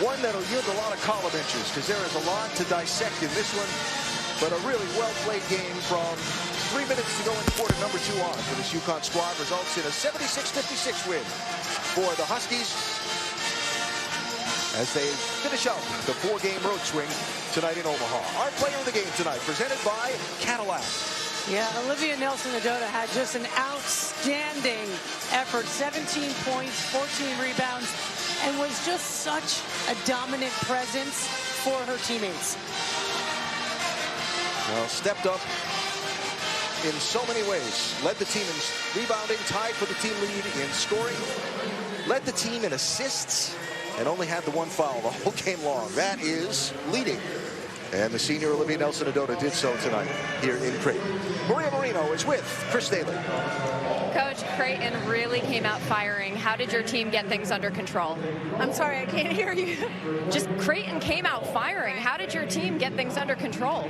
Speaker 1: one that'll yield a lot of column inches because there is a lot to dissect in this one. But a really well-played game from 3 minutes to go in quarter number 2 on for this UConn squad results in a 76-56 win for the Huskies as they finish out the 4-game road swing tonight in Omaha. Our player of the game tonight presented by Cadillac.
Speaker 2: Yeah, Olivia Nelson-Ododa had just an outstanding effort. 17 points, 14 rebounds, and was just such a dominant presence for her teammates.
Speaker 1: Well, stepped up in so many ways. Led the team in rebounding, tied for the team lead in scoring. Led the team in assists, and only had the 1 foul the whole game long. That is leading. And the senior Olivia Nelson-Ododa did so tonight here in Creighton. Maria Marino is with Chris Daly.
Speaker 3: Coach, Creighton really came out firing. How did your team get things under control?
Speaker 5: I'm sorry, I can't hear you.
Speaker 3: Just Creighton came out firing. How did your team get things under control?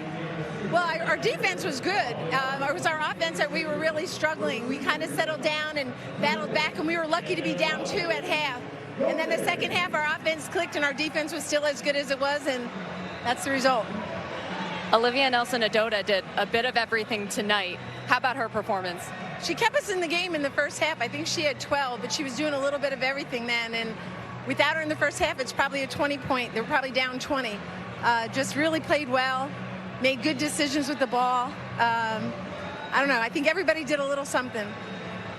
Speaker 5: Well, our defense was good. It was our offense that we were really struggling. We kind of settled down and battled back, and we were lucky to be down 2 at half. And then the second half, our offense clicked, and our defense was still as good as it was, and that's the result.
Speaker 3: Olivia Nelson-Ododa did a bit of everything tonight. How about her performance?
Speaker 5: She kept us in the game in the first half. I think she had 12, but she was doing a little bit of everything then. And without her in the first half, it's probably a 20-point. They were probably down 20. Just really played well, made good decisions with the ball. I don't know. I think everybody did a little something.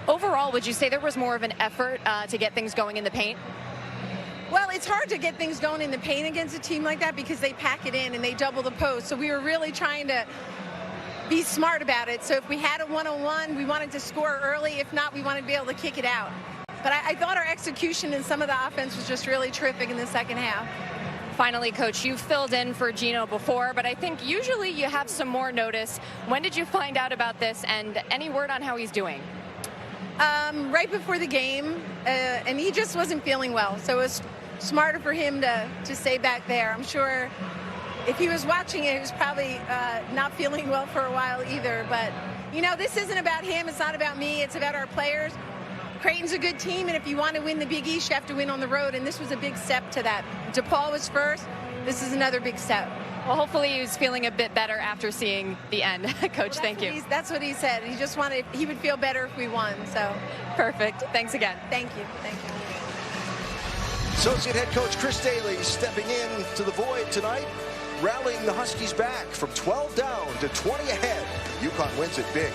Speaker 3: Overall, would you say there was more of an effort to get things going in the paint?
Speaker 5: Well, it's hard to get things going in the paint against a team like that because they pack it in and they double the post. So we were really trying to be smart about it. So if we had a one-on-one, we wanted to score early. If not, we wanted to be able to kick it out. But I thought our execution in some of the offense was just really terrific in the second half.
Speaker 3: Finally, Coach, you've filled in for Gino before, but I think usually you have some more notice. When did you find out about this, and any word on how he's doing?
Speaker 5: Right before the game, and he just wasn't feeling well. So it was smarter for him to stay back there. I'm sure if he was watching it, he was probably not feeling well for a while either. But, you know, this isn't about him. It's not about me. It's about our players. Creighton's a good team, and if you want to win the Big East, you have to win on the road, and this was a big step to that. DePaul was first. This is another big step.
Speaker 3: Well, hopefully he's feeling a bit better after seeing the end. Coach, thank you.
Speaker 5: That's what he said. He just wanted, he would feel better if we won. So
Speaker 3: perfect. Thanks again.
Speaker 5: Thank you. Thank you.
Speaker 1: Associate Head Coach Chris Daly stepping in to the void tonight, rallying the Huskies back from 12 down to 20 ahead. UConn wins it big.